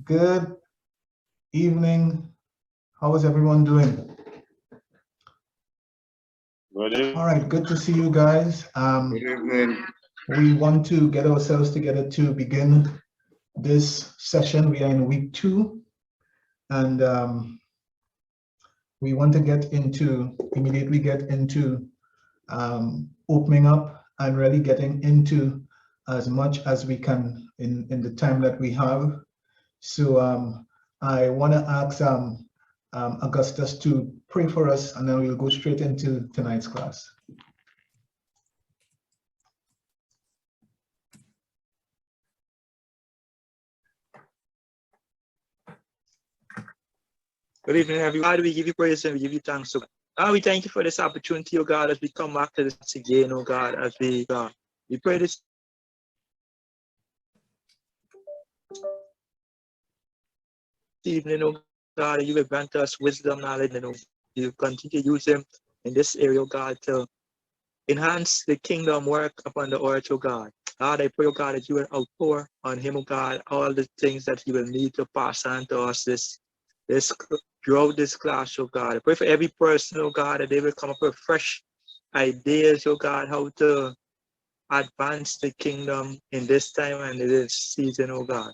Good evening. How is everyone doing? Good All right, good to see you guys. evening. We want to get ourselves together to begin this session. We are in week 2, and we want to immediately get into opening up and really getting into as much as we can in the time that we have. So I want to ask Augustus to pray for us, and then we'll go straight into tonight's class. Good evening, everybody. We give you praise and we give you thanks. So, we thank you for this opportunity, oh God, as we come back to this again, oh God, as we pray this evening, oh God, you will grant us wisdom, knowledge, and you continue to use them in this area, oh God, to enhance the kingdom work upon the earth, oh God. God, I pray, oh God, that you will outpour on him, oh God, all the things that he will need to pass on to us throughout this class, oh God. I pray for every person, oh God, that they will come up with fresh ideas, oh God, how to advance the kingdom in this time and in this season, oh God.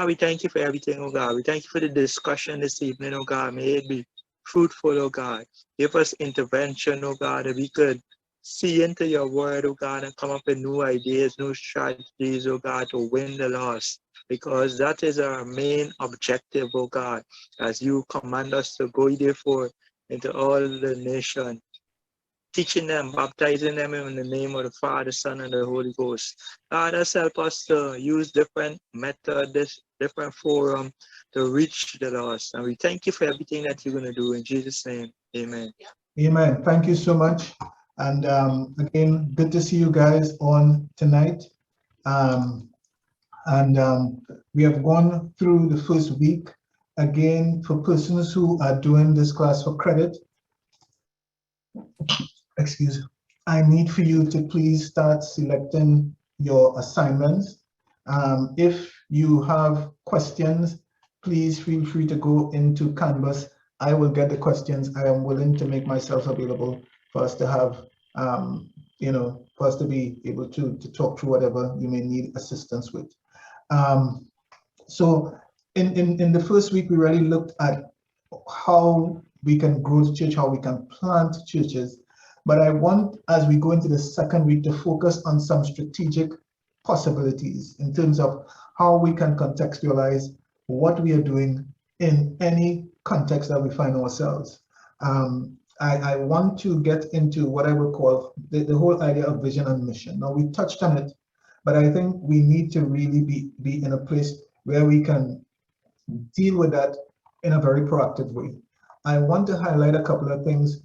We thank you for everything, oh God. We thank you for the discussion this evening, oh God. May it be fruitful, oh God. Give us intervention, oh God, that we could see into your word, oh God, and come up with new ideas, new strategies, oh God, to win the loss. Because that is our main objective, oh God, as you command us to go therefore into all the nation, teaching them, baptizing them in the name of the Father, Son, and the Holy Ghost. God has helped us to use different methods, different forum to reach the lost. And we thank you for everything that you're going to do. In Jesus' name, amen. Amen. Thank you so much. And again, good to see you guys on tonight. We have gone through the first week. Again, for persons who are doing this class for credit, I need for you to please start selecting your assignments. If you have questions, please feel free to go into Canvas. I will get the questions. I am willing to make myself available for us to have, for us to be able to talk through whatever you may need assistance with. So in the first week, we really looked at how we can grow the church, how we can plant churches. But I want, as we go into the second week, to focus on some strategic possibilities in terms of how we can contextualize what we are doing in any context that we find ourselves. I want to get into what I would call the whole idea of vision and mission. Now, we touched on it, but I think we need to really be in a place where we can deal with that in a very proactive way. I want to highlight a couple of things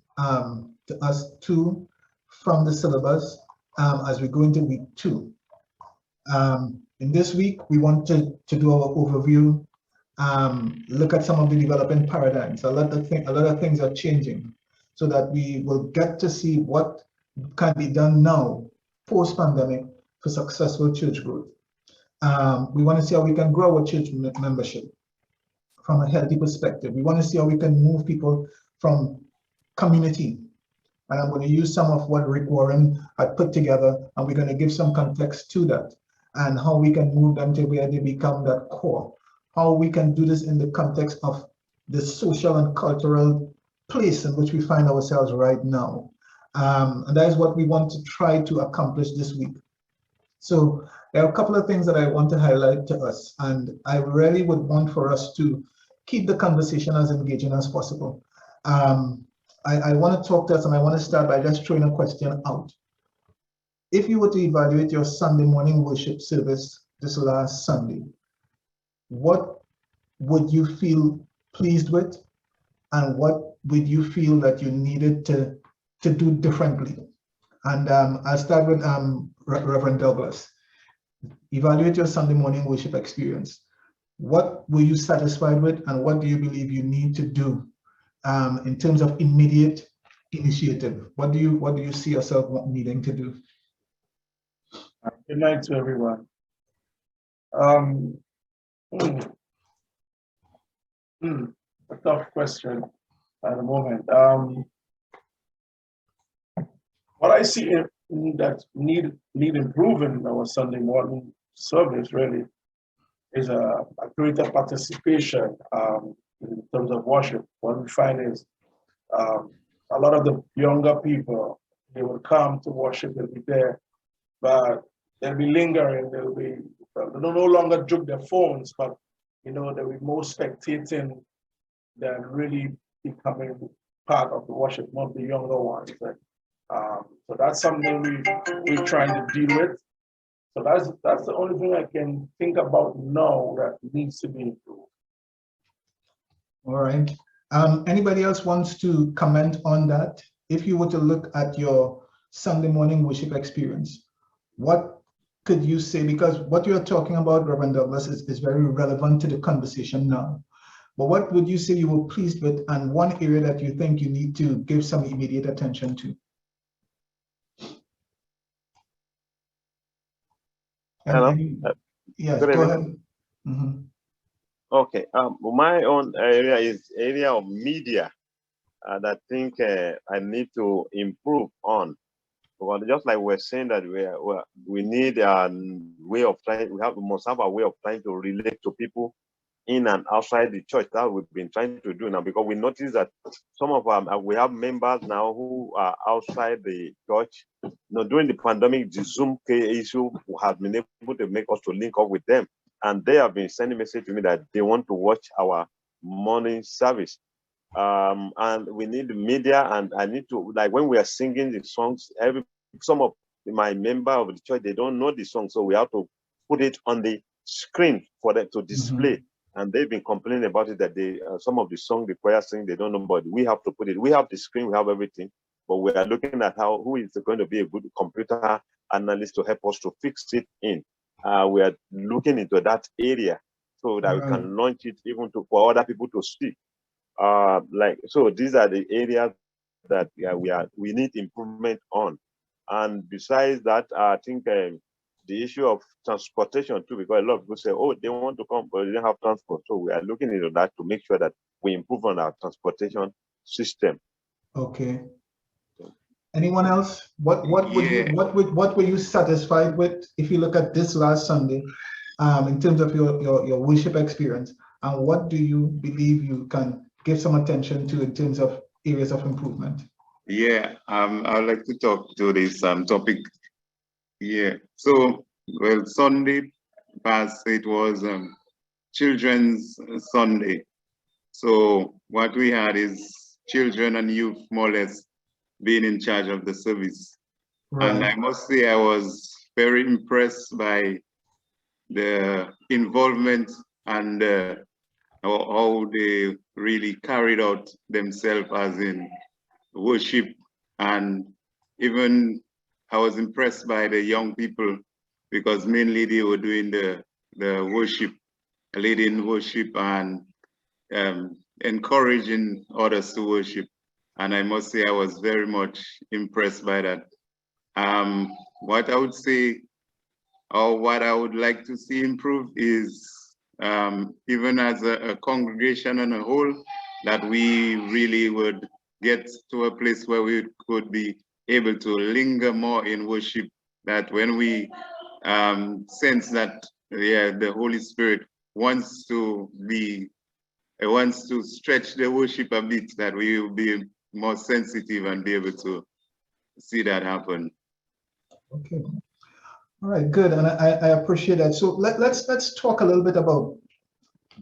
to us too from the syllabus as we go into week 2. In this week, we want to do our overview, look at some of the developing paradigms. A lot of things are changing, so that we will get to see what can be done now, post-pandemic, for successful church growth. We want to see how we can grow our church membership from a healthy perspective. We want to see how we can move people from community. And I'm going to use some of what Rick Warren had put together, and we're going to give some context to that, and how we can move them to where they become that core. How we can do this in the context of the social and cultural place in which we find ourselves right now. And that is what we want to try to accomplish this week. So there are a couple of things that I want to highlight to us, and I really would want for us to keep the conversation as engaging as possible. I want to talk to us, and I want to start by just throwing a question out. If you were to evaluate your Sunday morning worship service this last Sunday, what would you feel pleased with, and what would you feel that you needed to do differently? And I'll start with Reverend Douglas. Evaluate your Sunday morning worship experience. What were you satisfied with, and what do you believe you need to do in terms of immediate initiative? What do you see yourself needing to do? Good night to everyone. A tough question at the moment. What I see that need improving in our Sunday morning service really is a greater participation in terms of worship. What we find is a lot of the younger people, they will come to worship, they'll be there, but they'll be lingering, they'll no longer juke their phones, but they'll be more spectating than really becoming part of the worship, not the younger ones. So that's something we're trying to deal with. So that's the only thing I can think about now that needs to be improved. All right. Anybody else wants to comment on that? If you were to look at your Sunday morning worship experience, what could you say? Because what you're talking about, Reverend Douglas, is very relevant to the conversation now. But what would you say you were pleased with, and one area that you think you need to give some immediate attention to? Hello? Yes, Good go evening. ahead. Okay. My own area is area of media that I think I need to improve on. Because just like we're saying that we need a way of trying, we must have a way of trying to relate to people in and outside the church. That we've been trying to do now, because we notice that some of we have members now who are outside the church. During the pandemic, the Zoom issue has been able to make us to link up with them, and they have been sending message to me that they want to watch our morning service. And we need the media, and I need to, like when we are singing the songs, some of my member of the church, they don't know the song, so we have to put it on the screen for them to display. And they've been complaining about it, that they some of the song the choir sing, they don't know, but we have to put it. We have the screen, we have everything, but we are looking at who is going to be a good computer analyst to help us to fix it in. We are looking into that area so that we can launch it even for other people to see. So these are the areas that we need improvement on. And besides that, I think the issue of transportation too, because a lot of people say, oh, they want to come, but they don't have transport. So we are looking into that to make sure that we improve on our transportation system. Okay. Anyone else? What were you satisfied with if you look at this last Sunday, in terms of your worship experience, and what do you believe you can give some attention to in terms of areas of improvement? Yeah, I'd like to talk to this topic. Yeah, so, well, Sunday past, it was Children's Sunday. So what we had is children and youth more or less being in charge of the service. Right. And I must say I was very impressed by the involvement and how they really carried out themselves as in worship. And even I was impressed by the young people, because mainly they were doing the worship, leading worship and encouraging others to worship. And I must say I was very much impressed by that. What I would say, or what I would like to see improved is even as a congregation on a whole, that we really would get to a place where we could be able to linger more in worship, that when we sense that the Holy Spirit wants to stretch the worship a bit, that we will be more sensitive and be able to see that happen. Okay. All right, good, and I appreciate that. So let's talk a little bit about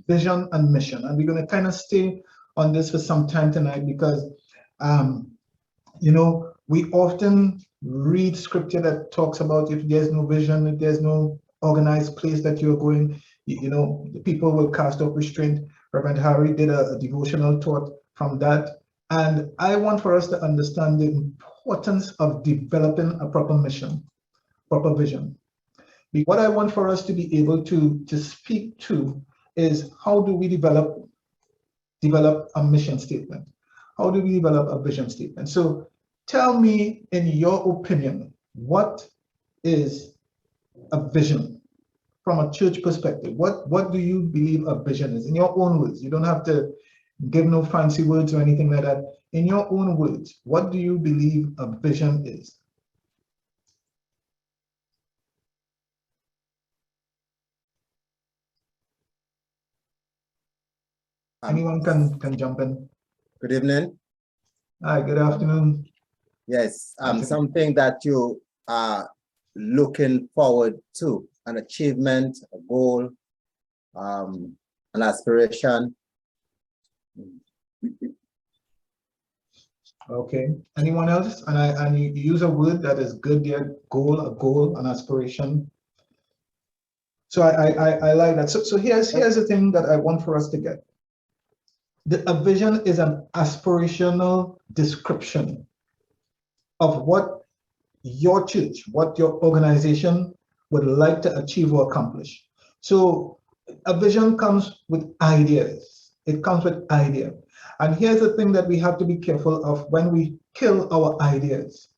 vision and mission, and we're going to kind of stay on this for some time tonight, because we often read scripture that talks about if there's no vision, if there's no organized place that you're going, the people will cast off restraint. Reverend Harry did a devotional thought from that, and I want for us to understand the importance of developing a proper mission, proper vision. What I want for us to be able to speak to is, how do we develop a mission statement? How do we develop a vision statement? So tell me, in your opinion, what is a vision from a church perspective, what do you believe a vision is? In your own words, you don't have to give no fancy words or anything like that. In your own words, what do you believe a vision is? Anyone can jump in. Good evening. Hi, good afternoon. Yes, something that you are looking forward to, an achievement, a goal, an aspiration. Okay. Anyone else? And you use a word that is good there, a goal, an aspiration. So I like that. So here's the thing that I want for us to get. A vision is an aspirational description of what your church, what your organization would like to achieve or accomplish. So a vision comes with ideas. It comes with idea. And here's the thing that we have to be careful of when we kill our ideas.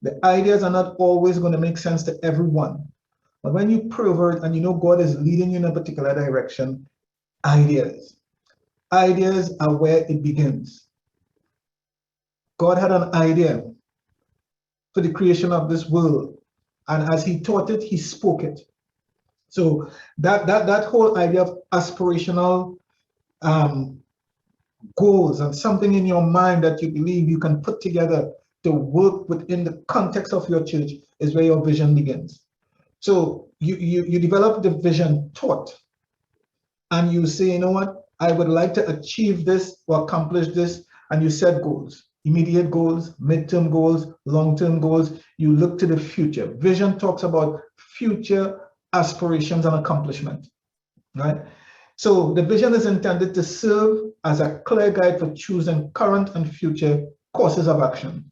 The ideas are not always going to make sense to everyone. But when you pervert and you know God is leading you in a particular direction, ideas are where it begins. God had an idea for the creation of this world. And as he taught it, he spoke it. So that whole idea of aspirational goals and something in your mind that you believe you can put together to work within the context of your church is where your vision begins. So you develop the vision thought and you say, you know what, I would like to achieve this or accomplish this, and you set goals, immediate goals, midterm goals, long-term goals. You look to the future. Vision talks about future aspirations and accomplishment, right? So the vision is intended to serve as a clear guide for choosing current and future courses of action.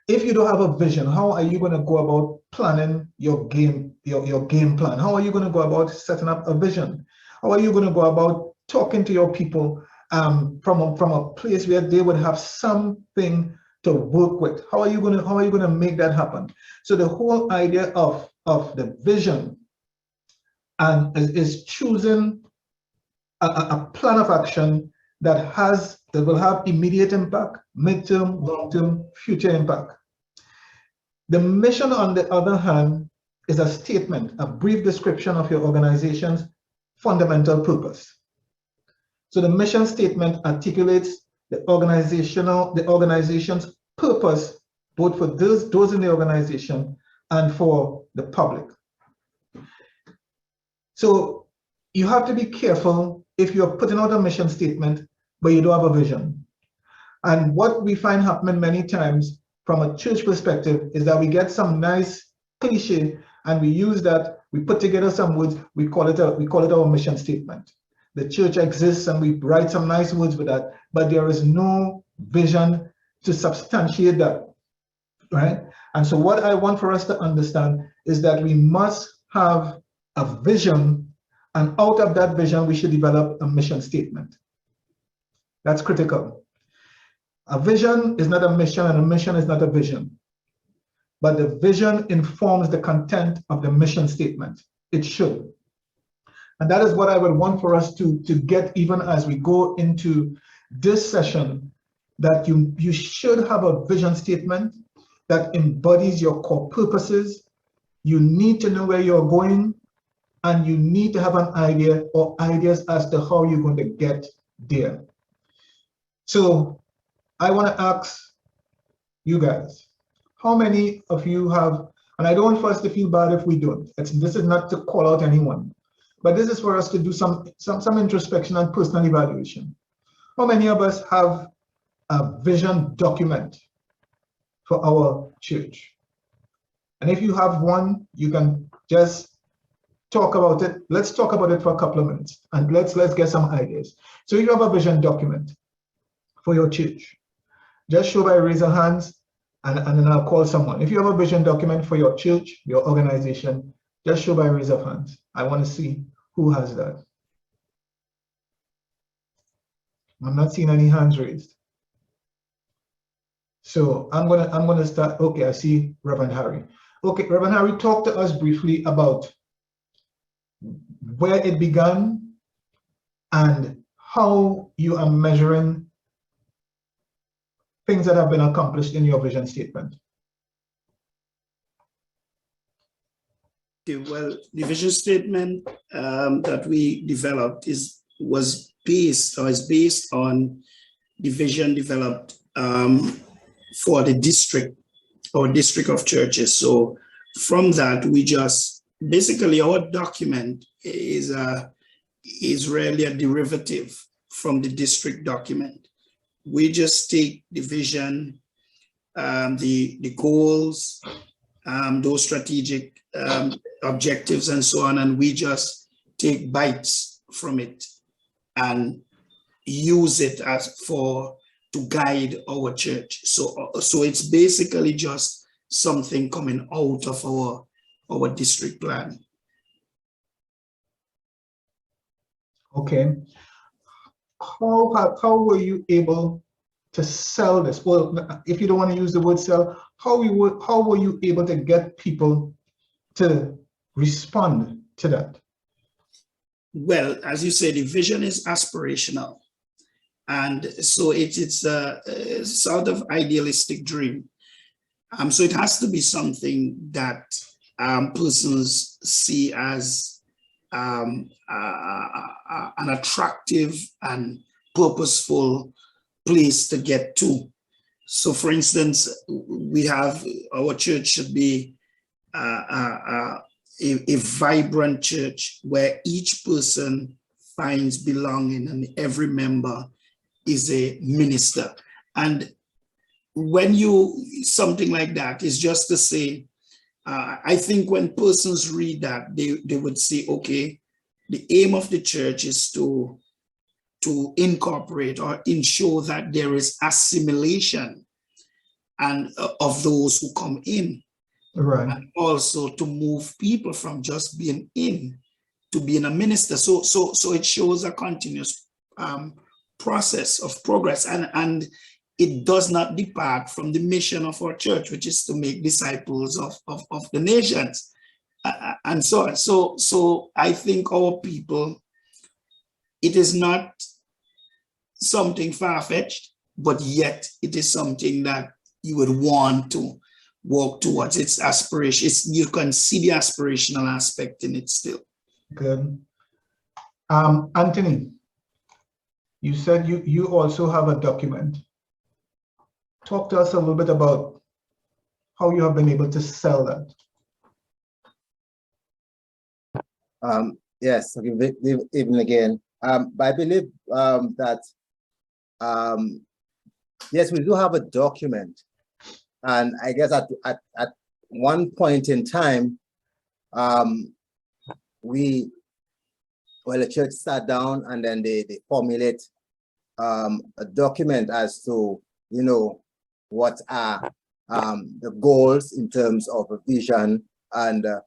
If you don't have a vision, how are you going to go about planning your game plan? How are you going to go about setting up a vision? How are you going to go about talking to your people from a place where they would have something to work with? How are you going to make that happen? So the whole idea of the vision and is choosing a plan of action that will have immediate impact, midterm, long-term, future impact. The mission, on the other hand, is a statement, a brief description of your organization's fundamental purpose. So the mission statement articulates the organization's purpose, both for those in the organization and for the public. So you have to be careful if you're putting out a mission statement, but you don't have a vision. And what we find happening many times from a church perspective is that we get some nice cliche and we use that, we put together some words, we call it our mission statement. The church exists and we write some nice words with that, but there is no vision to substantiate that, right? And so what I want for us to understand is that we must have a vision, and out of that vision, we should develop a mission statement. That's critical. A vision is not a mission, and a mission is not a vision. But the vision informs the content of the mission statement. It should. And that is what I would want for us to get even as we go into this session, that you should have a vision statement that embodies your core purposes. You need to know where you're going, and you need to have an idea or ideas as to how you're going to get there. So I want to ask you guys, how many of you have, and I don't want for us to feel bad if we don't. This is not to call out anyone, but this is for us to do some introspection and personal evaluation. How many of us have a vision document for our church? And if you have one, you can just talk about it. Let's talk about it for a couple of minutes and let's get some ideas. So if you have a vision document for your church, just show by raise of hands and then I'll call someone. If you have a vision document for your church, your organization, just show by raise of hands. I want to see who has that. I'm not seeing any hands raised. So I'm gonna start. Okay, I see Reverend Harry. Okay, Reverend Harry, talk to us briefly about where it began, and how you are measuring things that have been accomplished in your vision statement. Okay, well, the vision statement that we developed was based on the vision developed for the district or district of churches. So from that, we just basically our document is really a derivative from the district document. We just take the vision, the goals, those strategic objectives and so on, and we just take bites from it and use it to guide our church. So it's basically just something coming out of our district plan. Okay. How were you able to sell this? Well, if you don't want to use the word sell, how were you able to get people to respond to that? Well, as you say, the vision is aspirational. And so it's a sort of idealistic dream. So it has to be something that persons see as an attractive and purposeful place to get to. So for instance, we have, our church should be a vibrant church where each person finds belonging and every member is a minister. And when something like that is just to say, I think when persons read that, they would say, okay, the aim of the church is to incorporate or ensure that there is assimilation and of those who come in. Right. And also to move people from just being in to being a minister. So it shows a continuous process of progress, and it does not depart from the mission of our church, which is to make disciples of the nations, and so on. So I think our people, it is not something far-fetched, but yet it is something that you would want to work towards. It's aspiration. You can see the aspirational aspect in it still. Good. Anthony, you said you also have a document. Talk to us a little bit about how you have been able to sell that. Yes, even again. I believe that yes, we do have a document, and I guess at one point in time, the church sat down and then they formulate a document as to, what are the goals in terms of a vision and a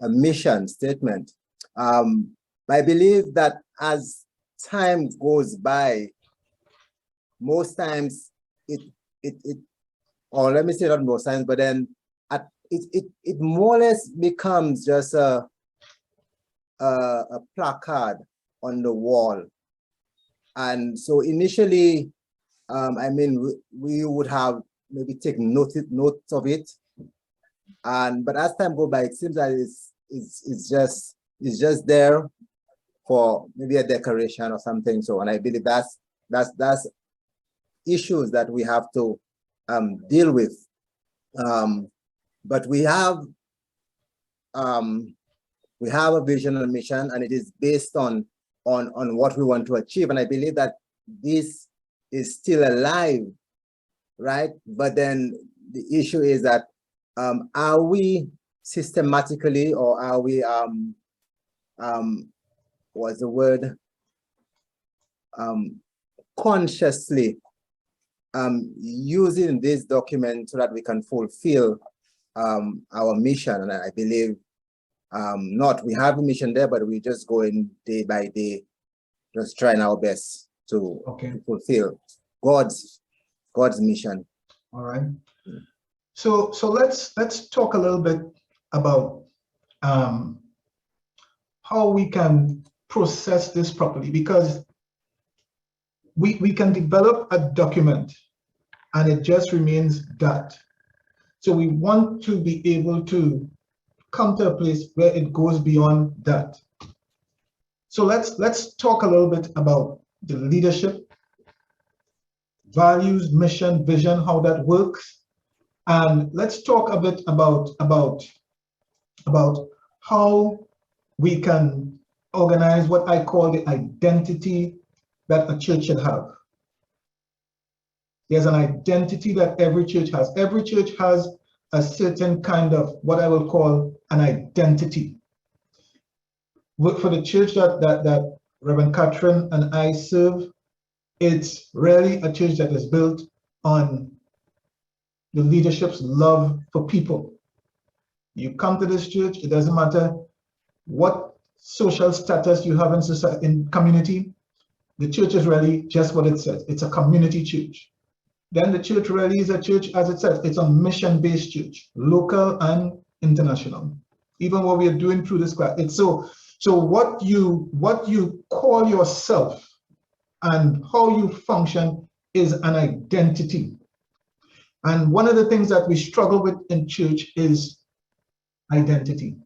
mission statement. I believe that as time goes by, most times or let me say not most times, but then it more or less becomes just a placard on the wall. And so initially, we would have maybe taken note of it, but as time goes by, it seems that it's just there for maybe a decoration or something. So, and I believe that's issues that we have to deal with. But we have a vision and mission, and it is based on what we want to achieve. And I believe that this is still alive, right? But then the issue is that are we systematically, or are we what's the word? Consciously using this document so that we can fulfill our mission? And I believe not. We have a mission there, but we just going day by day, just trying our best to fulfill God's mission. All right. So let's talk a little bit about how we can process this properly, because we can develop a document and it just remains that. So we want to be able to come to a place where it goes beyond that. So let's talk a little bit about the leadership, values, mission, vision, how that works. And let's talk a bit about how we can organize what I call the identity that a church should have. There's an identity that every church has. Every church has a certain kind of what I will call an identity. For the church that Reverend Catherine and I serve, it's really a church that is built on the leadership's love for people. You come to this church, it doesn't matter what social status you have in society, in community, the church is really just what it says. It's a community church. Then the church really is a church, as it says, it's a mission-based church, local and international. Even what we are doing through this class, it's so what you call yourself and how you function is an identity. And one of the things that we struggle with in church is identity.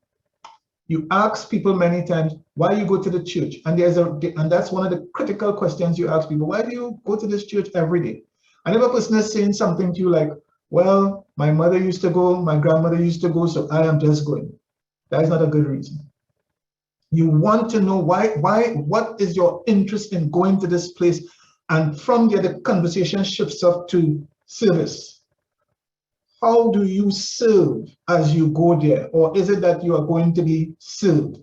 You ask people many times why you go to the church, and that's one of the critical questions you ask people. Why do you go to this church every day? And if a person is saying something to you like, well, my mother used to go, my grandmother used to go, so I am just going. That is not a good reason. You want to know why, what is your interest in going to this place? And from there, the conversation shifts up to service. How do you serve as you go there? Or is it that you are going to be served?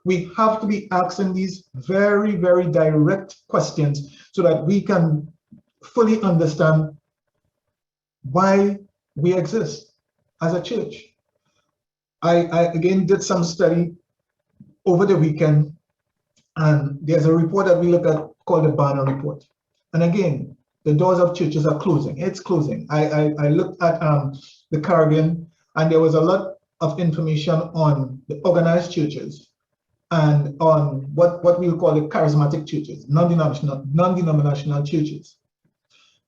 We have to be asking these very, very direct questions so that we can fully understand why we exist as a church. I again did some study over the weekend, and there's a report that we look at called the Banner Report. And again, the doors of churches are closing. It's closing. I looked at the Caribbean, and there was a lot of information on the organized churches and on what we'll call the charismatic churches, non-denominational churches.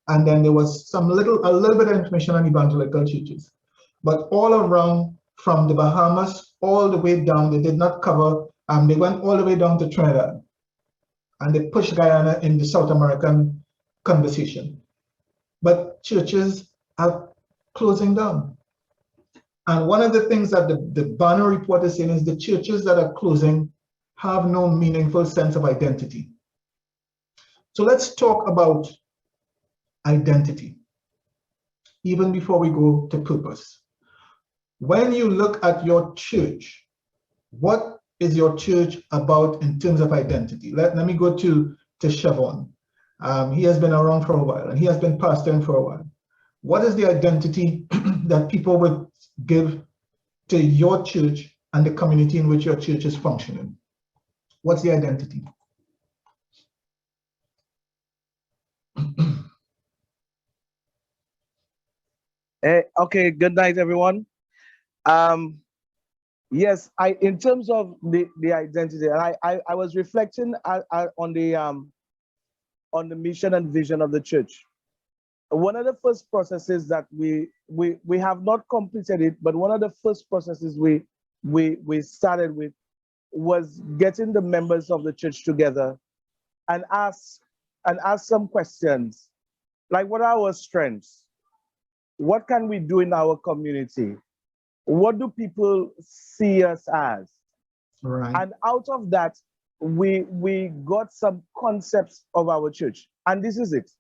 And then there was a little bit of information on evangelical churches. But all around, from the Bahamas all the way down, they did not cover, they went all the way down to Trinidad. And they pushed Guyana in the South American conversation. But churches are closing down. And one of the things that the Banner Report is saying is the churches that are closing have no meaningful sense of identity. So let's talk about identity, even before we go to purpose. When you look at your church, what is your church about in terms of identity? Let me go to Siobhan. He has been around for a while, and he has been pastoring for a while. What is the identity that people would give to your church and the community in which your church is functioning? What's the identity? Okay, good night, everyone. Yes, in terms of the identity, and I was reflecting on the mission and vision of the church. One of the first processes that we have not completed it, but one of the first processes we started with was getting the members of the church together and ask some questions, like what are our strengths? What can we do in our community? What do people see us as? Right. And out of that, we got some concepts of our church. And this is it.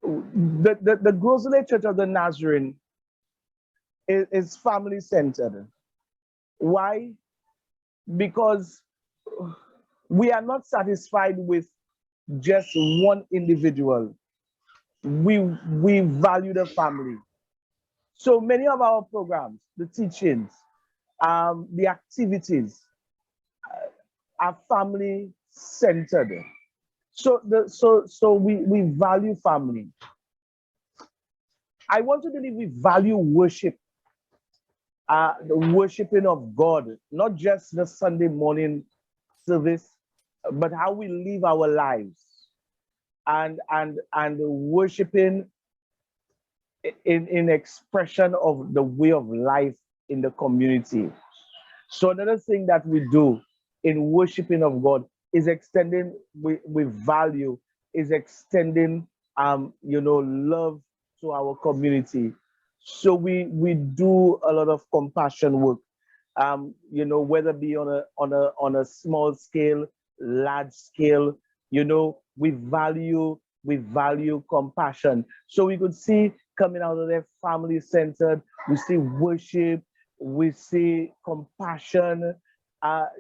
The Grosley Church of the Nazarene is family-centered. Why? Because we are not satisfied with just one individual. We value the family. So many of our programs, the teachings, the activities are family-centered. So we value family. I want to believe we value worship the worshiping of God, not just the Sunday morning service, but how we live our lives, and worshiping in expression of the way of life in the community. So another thing that we do in worshiping of God is extending with value, is extending love to our community. So we do a lot of compassion work, whether it be on a small scale, large scale, we value compassion. So we could see coming out of there family centered, we see worship, we see compassion.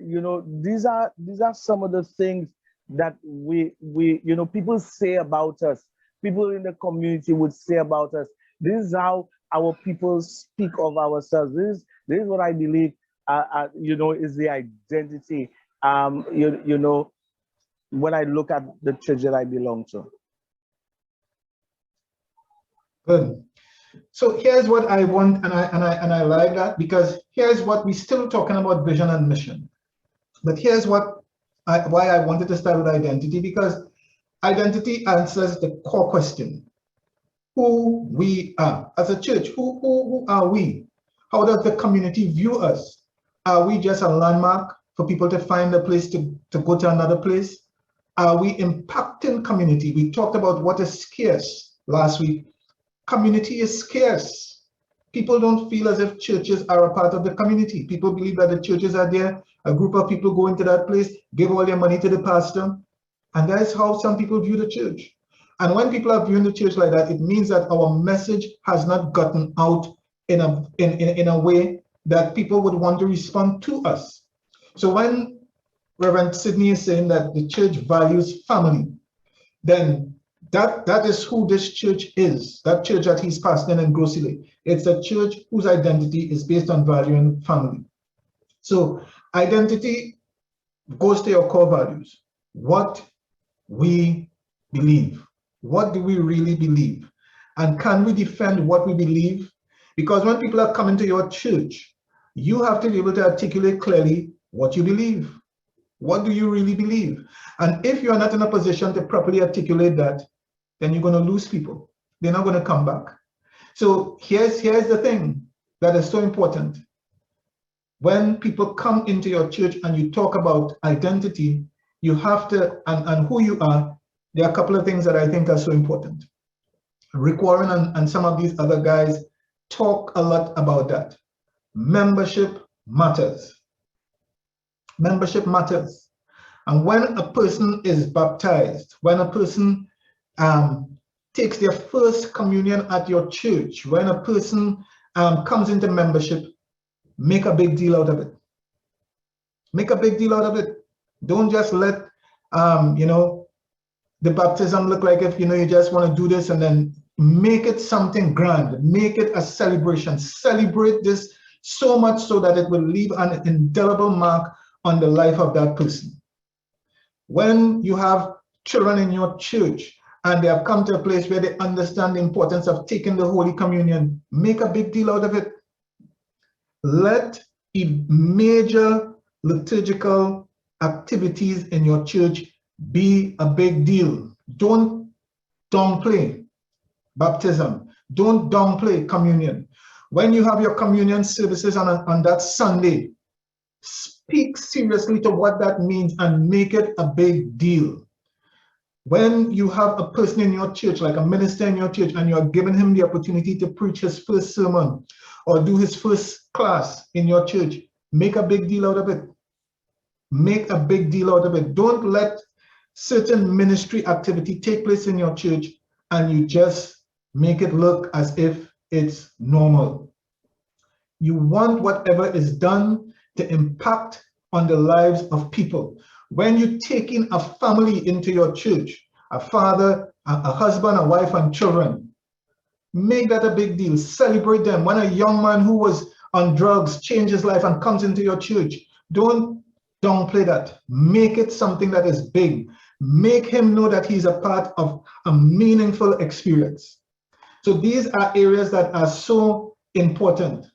These are some of the things that we people say about us. People in the community would say about us. This is how our people speak of ourselves. This is what I believe, is the identity. When I look at the church that I belong to. Good. So here's what I want, and I like that, because here's what we're still talking about: vision and mission. But here's why I wanted to start with identity, because identity answers the core question: who we are as a church. Who are we? How does the community view us? Are we just a landmark for people to find a place to go to another place? Are we impacting community? We talked about what is scarce last week. Community is scarce. People don't feel as if churches are a part of the community. People believe that the churches are there. A group of people go into that place, give all their money to the pastor. And that is how some people view the church. And when people are viewing the church like that, it means that our message has not gotten out in a way that people would want to respond to us. So when Reverend Sidney is saying that the church values family, then that is who this church is, that church that he's pastoring in Grosselet. It's a church whose identity is based on valuing family. So identity goes to your core values. What we believe. What do we really believe? And can we defend what we believe? Because when people are coming to your church, you have to be able to articulate clearly what you believe. What do you really believe? And if you're not in a position to properly articulate that, then you're going to lose people. They're not going to come back. So here's the thing that is so important. When people come into your church and you talk about identity, you have to, and who you are, there are a couple of things that I think are so important. Rick Warren and some of these other guys talk a lot about that. Membership matters. Membership matters. And when a person is baptized, when a person takes their first communion at your church, when a person comes into membership, make a big deal out of it. Make a big deal out of it. Don't just let the baptism look like if you just want to do this, and then make it something grand. Make it a celebration. Celebrate this so much so that it will leave an indelible mark on the life of that person. When you have children in your church and they have come to a place where they understand the importance of taking the Holy Communion, make a big deal out of it. Let major liturgical activities in your church be a big deal. Don't downplay baptism. Don't downplay communion. When you have your communion services on that Sunday, speak seriously to what that means and make it a big deal. When you have a person in your church, like a minister in your church, and you are giving him the opportunity to preach his first sermon or do his first class in your church, make a big deal out of it. Make a big deal out of it. Don't let certain ministry activity take place in your church and you just make it look as if it's normal. You want whatever is done to impact on the lives of people. When you're taking a family into your church, a father, a husband, a wife, and children, make that a big deal. Celebrate them. When a young man who was on drugs changes his life and comes into your church, don't downplay that. Make it something that is big. Make him know that he's a part of a meaningful experience. So these are areas that are so important.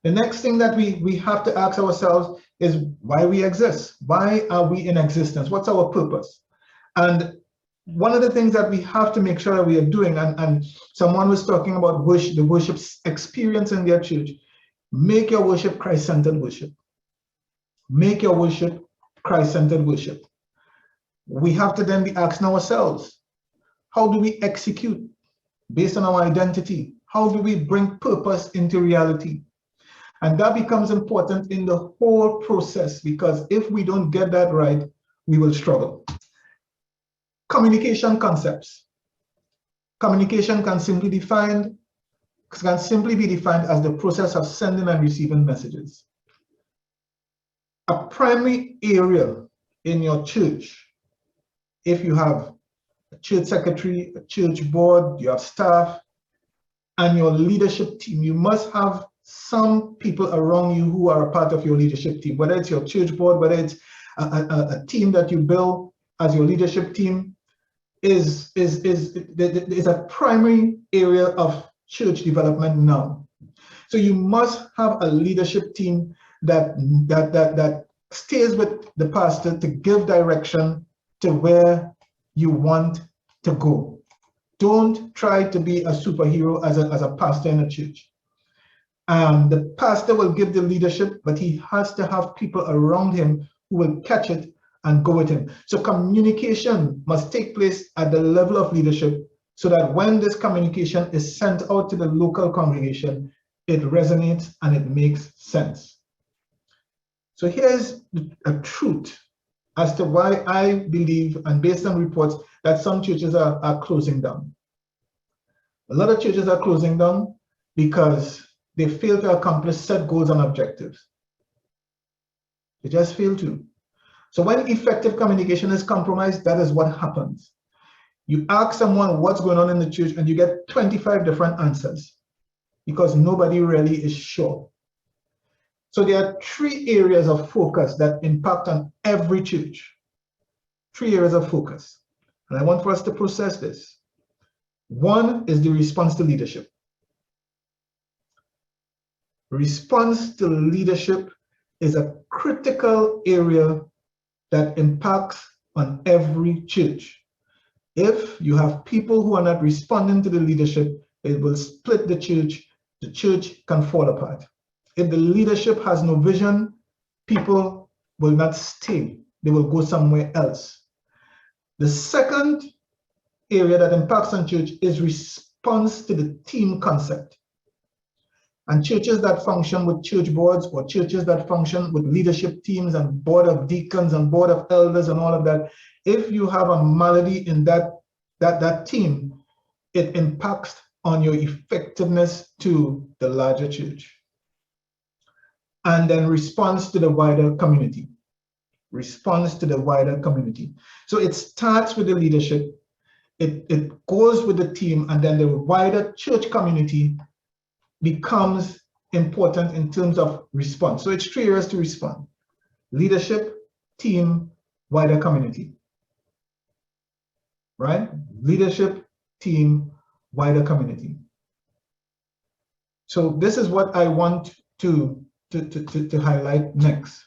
The next thing that we have to ask ourselves is why we exist. Why are we in existence? What's our purpose? And one of the things that we have to make sure that we are doing, and someone was talking about worship, the worship experience in their church. Make your worship Christ-centered worship. Make your worship Christ-centered worship. We have to then be asking ourselves, how do we execute based on our identity? How do we bring purpose into reality? And that becomes important in the whole process, because if we don't get that right, we will struggle. Communication concepts. Communication can simply be defined as the process of sending and receiving messages. A primary area in your church, if you have a church secretary, a church board, you have staff, and your leadership team, you must have some people around you who are a part of your leadership team, whether it's your church board, whether it's a team that you build as your leadership team, is a primary area of church development now. So you must have a leadership team that stays with the pastor to give direction to where you want to go. Don't try to be a superhero as a pastor in a church. The pastor will give the leadership, but he has to have people around him who will catch it and go with him. So communication must take place at the level of leadership, so that when this communication is sent out to the local congregation, it resonates and it makes sense. So here's a truth as to why I believe, and based on reports, that some churches are closing down. A lot of churches are closing down because they fail to accomplish set goals and objectives. They just fail to. So when effective communication is compromised, that is what happens. You ask someone what's going on in the church and you get 25 different answers because nobody really is sure. So there are 3 areas of focus that impact on every church. 3 areas of focus. And I want for us to process this. One is the response to leadership. Response to leadership is a critical area that impacts on every church. If you have people who are not responding to the leadership, it will split the church can fall apart. If the leadership has no vision, people will not stay, they will go somewhere else. The second area that impacts on church is response to the team concept. And churches that function with church boards, or churches that function with leadership teams and board of deacons and board of elders and all of that, if you have a malady in that team, it impacts on your effectiveness to the larger church. And then response to the wider community. Response to the wider community. So it starts with the leadership, it goes with the team, and then the wider church community becomes important in terms of response. So it's 3 areas to respond: leadership, team, wider community. Right? Leadership, team, wider community. So this is what I want to highlight next.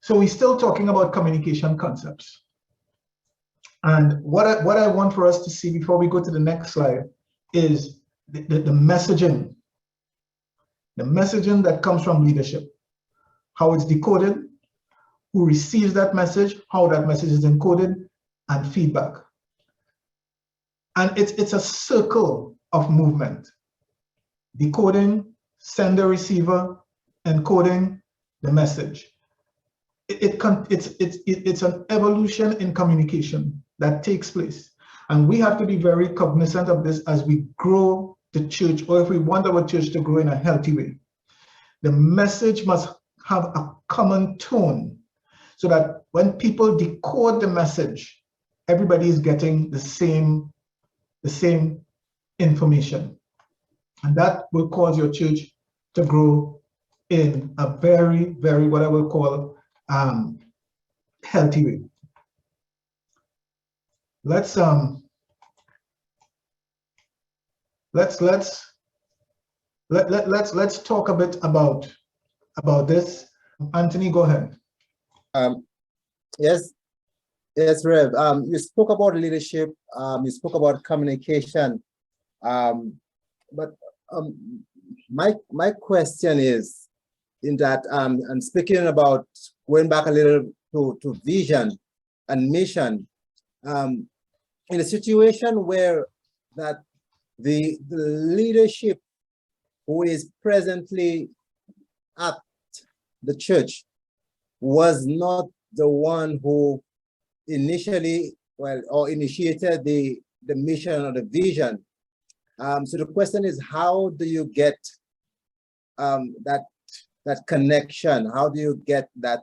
So we're still talking about communication concepts. And what I want for us to see before we go to the next slide is the messaging. The messaging that comes from leadership, how it's decoded, who receives that message, how that message is encoded, and feedback. And it's a circle of movement: decoding, sender, receiver, encoding the message. It's an evolution in communication that takes place, and we have to be very cognizant of this as we grow the church, or if we want our church to grow in a healthy way. The message must have a common tone, so that when people decode the message, everybody is getting the same information, and that will cause your church to grow in a very, very, what I will call, healthy way. Let's let's talk a bit about this. Anthony, go ahead. Yes, Rev. You spoke about leadership. You spoke about communication. But my question is, in that I'm speaking about going back a little to vision and mission. In a situation where that the leadership who is presently at the church was not the one who initially, or initiated the mission or the vision. So the question is, how do you get that connection? How do you get that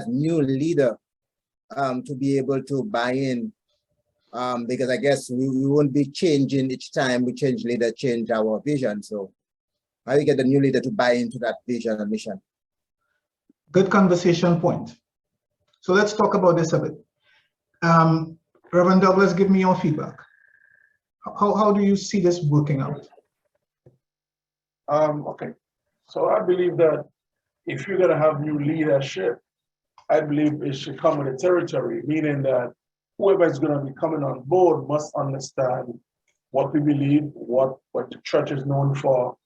new leader to be able to buy in? Because I guess we won't be changing each time we change leader, change our vision. So how do you get the new leader to buy into that vision and mission? Good conversation point. So let's talk about this a bit. Reverend Douglas, give me your feedback. How do you see this working out? Okay, so I believe that if you're going to have new leadership, I believe it should come with a territory, meaning that whoever is going to be coming on board must understand what we believe, what the church is known for.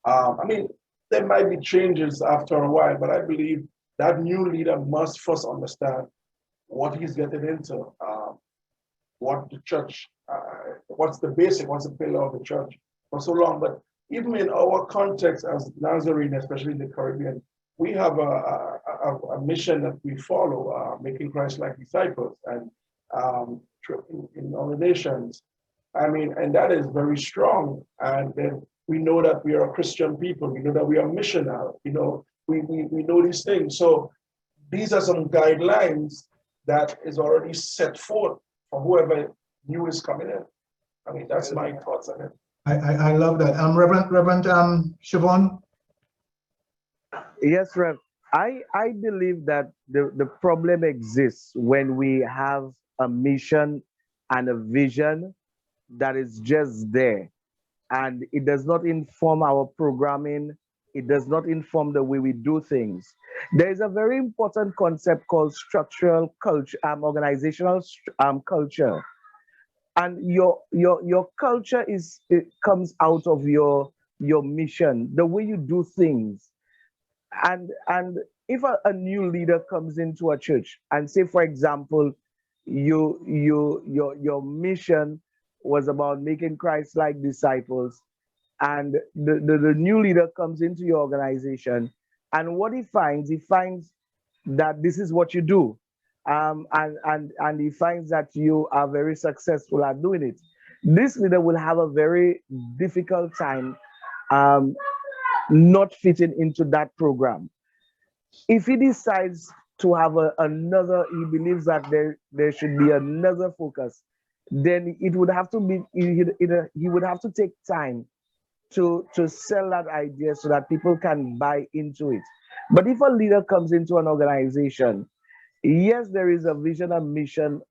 I mean, there might be changes after a while, but I believe that new leader must first understand what he's getting into, what the church, what's the basic, what's the pillar of the church for so long. But even in our context as Nazarene, especially in the Caribbean, we have a mission that we follow, making Christ-like disciples, and in all the nations. I mean, and that is very strong. And then we know that we are a Christian people. We know that we are missionary. You know, we know these things. So these are some guidelines that is already set forth for whoever new is coming in. I mean, that's my thoughts on it. I love that. Reverend Siobhan? Yes, Rev. I believe that the problem exists when we have a mission and a vision that is just there, and it does not inform our programming. It does not inform the way we do things. There is a very important concept called structural culture, organizational culture, and your culture comes out of your mission, the way you do things. And if a new leader comes into a church and say, for example, your mission was about making Christ-like disciples, and the new leader comes into your organization, and what he finds that this is what you do, and he finds that you are very successful at doing it. This leader will have a very difficult time not fitting into that program. If he decides to have he believes that there should be another focus, then it would have to be, he would have to take time to sell that idea so that people can buy into it. But if a leader comes into an organization, yes, there is a vision and mission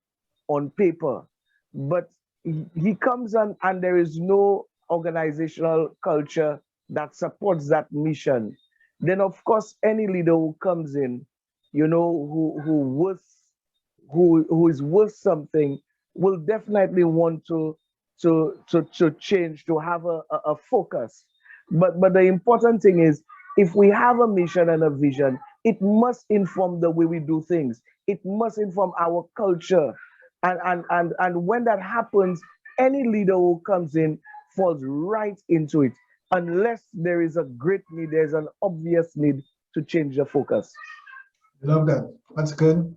on paper, but he comes on and there is no organizational culture that supports that mission, then of course any leader who comes in, you know, who is worth something, will definitely want to change, to have a focus. But the important thing is, if we have a mission and a vision, it must inform the way we do things. It must inform our culture. And when that happens, any leader who comes in falls right into it, unless there is a great need, there's an obvious need to change the focus. Love that. That's good.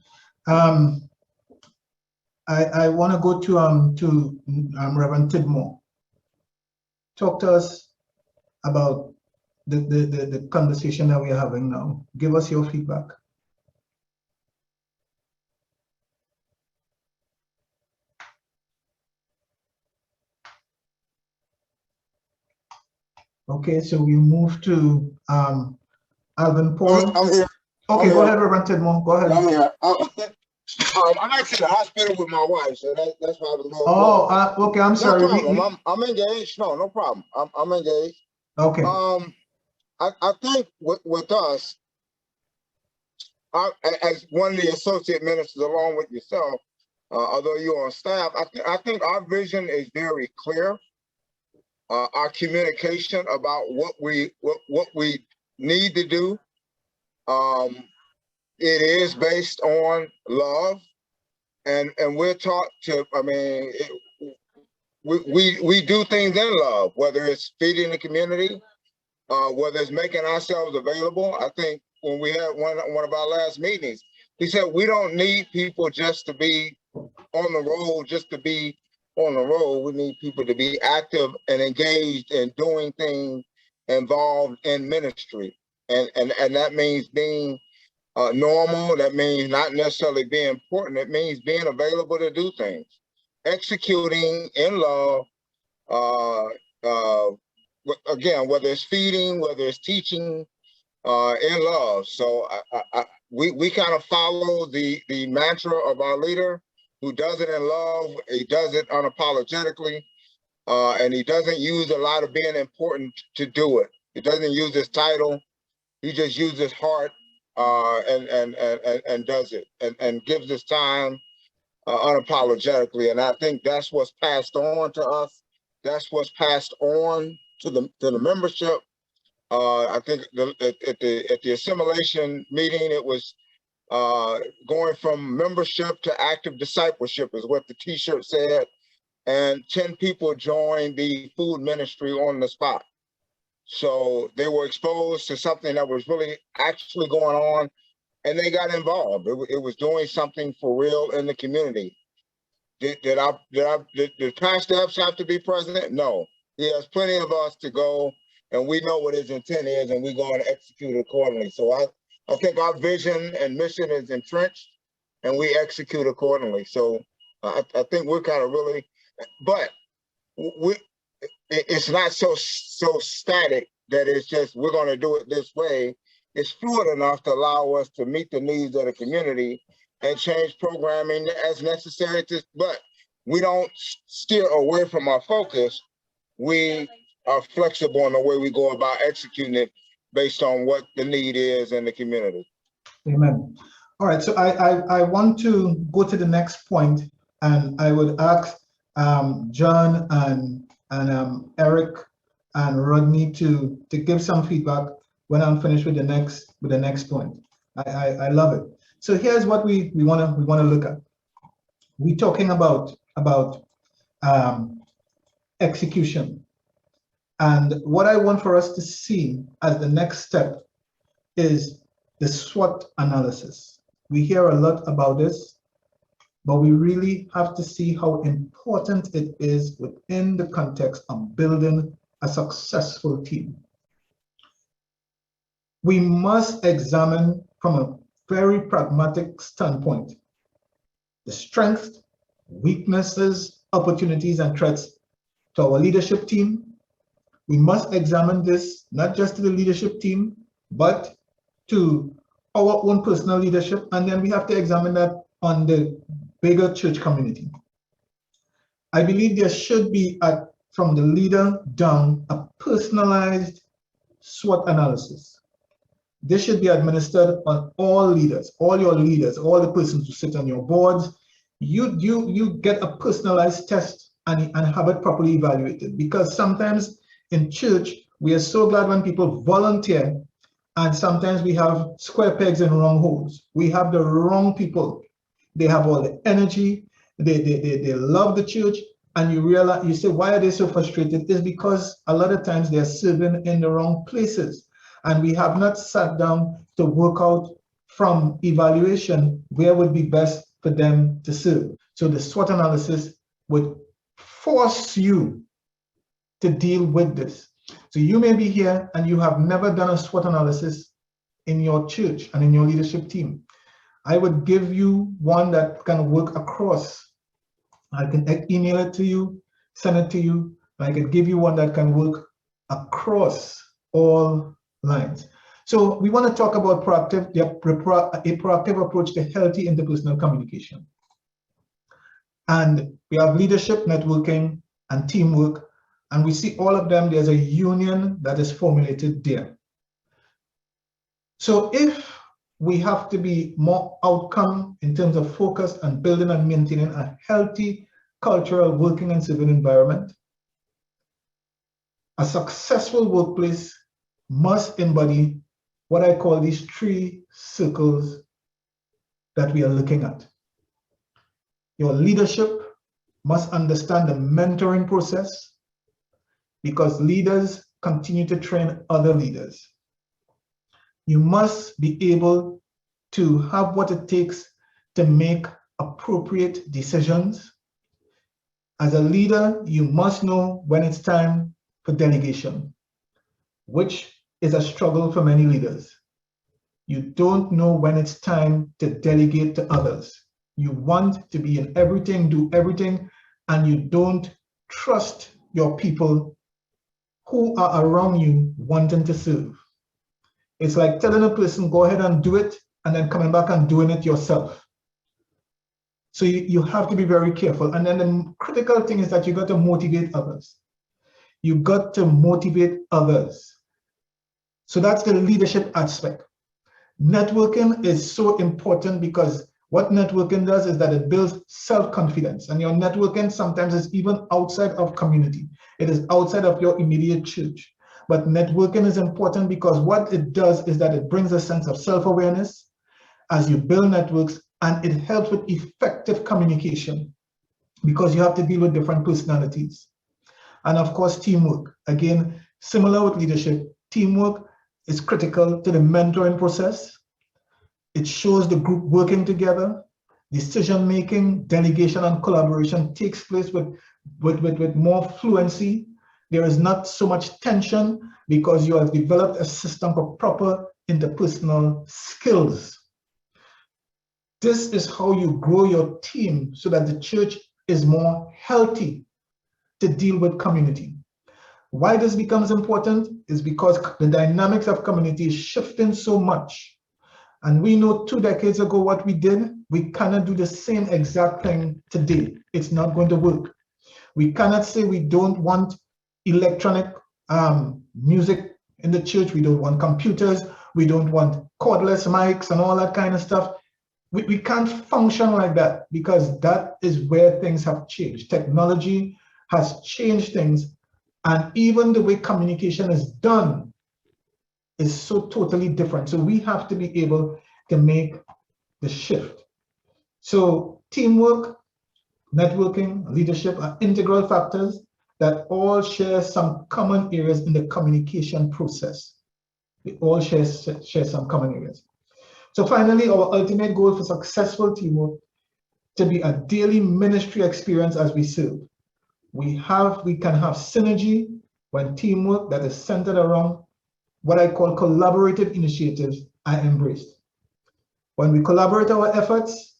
I want to go to Reverend Tidmore. Talk to us about the conversation that we are having now. Give us your feedback. Okay, so we move to Alvin Paul. I'm here. Okay, go ahead, Reverend Tidmore. Go ahead. I'm here. I'm actually in the hospital with my wife, so that's why I was going. Oh, okay. I'm sorry. No problem. I'm engaged. No problem. I'm engaged. Okay. I think with us, as one of the associate ministers, along with yourself, although you're on staff, I think our vision is very clear. Our communication about what we need to do, it is based on love, and we're taught to. I mean, we do things in love, whether it's feeding the community, whether it's making ourselves available. I think when we had one of our last meetings, he said we don't need people just to be on the road, just to be on the road. We need people to be active and engaged in doing things involved in ministry. And that means being normal. That means not necessarily being important. It means being available to do things, executing in love. Again, whether it's feeding, whether it's teaching, in love. So we kind of follow the mantra of our leader, who does it in love. He does it unapologetically, and he doesn't use a lot of being important to do it. He doesn't use his title. He just uses his heart, and does it, and gives his time unapologetically. And I think that's what's passed on to us. That's what's passed on to the membership. I think at the assimilation meeting, it was going from membership to active discipleship is what the T-shirt said, and 10 people joined the food ministry on the spot. So they were exposed to something that was really actually going on, and they got involved. It was doing something for real in the community. Did Pastor Epps have to be president? No. He has plenty of us to go, and we know what his intent is, and we're going to execute accordingly. So I think our vision and mission is entrenched, and we execute accordingly. So I think we're kind of really, but it's not so static that it's just we're going to do it this way. It's fluid enough to allow us to meet the needs of the community and change programming as necessary but we don't steer away from our focus. We are flexible in the way we go about executing it based on what the need is in the community. Amen. All right, so I want to go to the next point, and I would ask John and Eric and Rodney to give some feedback when I'm finished with the next point. I love it. So here's what we want to look at. We're talking about execution, and what I want for us to see as the next step is the SWOT analysis. We hear a lot about this, but we really have to see how important it is within the context of building a successful team. We must examine from a very pragmatic standpoint the strengths, weaknesses, opportunities, and threats to our leadership team. We must examine this not just to the leadership team, but to our own personal leadership, and then we have to examine that on the bigger church community. I believe there should be, from the leader down, a personalized SWOT analysis. This should be administered on all leaders, all your leaders, all the persons who sit on your boards. You get a personalized test and have it properly evaluated, because sometimes in church, we are so glad when people volunteer, and sometimes we have square pegs in wrong holes. We have the wrong people. They have all the energy, they love the church, and you realize, you say, why are they so frustrated? It's because a lot of times they're serving in the wrong places, and we have not sat down to work out from evaluation where would be best for them to serve. So the SWOT analysis would force you to deal with this. So you may be here and you have never done a SWOT analysis in your church and in your leadership team. I would give you one that can work across. I can email it to you, send it to you. I can give you one that can work across all lines. So we want to talk about a proactive approach to healthy interpersonal communication. And we have leadership, networking, and teamwork. And we see all of them, there's a union that is formulated there. So if we have to be more outcome in terms of focus and building and maintaining a healthy cultural working and civil environment, a successful workplace must embody what I call these 3 circles that we are looking at. Your leadership must understand the mentoring process, because leaders continue to train other leaders. You must be able to have what it takes to make appropriate decisions. As a leader, you must know when it's time for delegation, which is a struggle for many leaders. You don't know when it's time to delegate to others. You want to be in everything, do everything, and you don't trust your people who are around you wanting to serve. It's like telling a person, go ahead and do it, and then coming back and doing it yourself. So you have to be very careful. And then the critical thing is that you got to motivate others. You got to motivate others. So that's the leadership aspect. Networking is so important, because what networking does is that it builds self-confidence. And your networking sometimes is even outside of community. It is outside of your immediate church. But networking is important because what it does is that it brings a sense of self-awareness as you build networks, and it helps with effective communication, because you have to deal with different personalities. And of course, teamwork. Again, similar with leadership, teamwork is critical to the mentoring process. It shows the group working together. Decision-making, delegation, and collaboration takes place with more fluency. There is not so much tension, because you have developed a system for proper interpersonal skills. This is how you grow your team so that the church is more healthy to deal with community. Why this becomes important is because the dynamics of community is shifting so much. And we know 2 decades ago what we did. We cannot do the same exact thing today. It's not going to work. We cannot say we don't want electronic music in the church. We don't want computers. We don't want cordless mics and all that kind of stuff. We can't function like that, because that is where things have changed. Technology has changed things, and even the way communication is done is so totally different. So we have to be able to make the shift. So teamwork, networking, leadership are integral factors that all share some common areas in the communication process. They all share some common areas. So finally, our ultimate goal for successful teamwork to be a daily ministry experience as we serve. We can have synergy when teamwork that is centered around what I call collaborative initiatives are embraced. When we collaborate our efforts,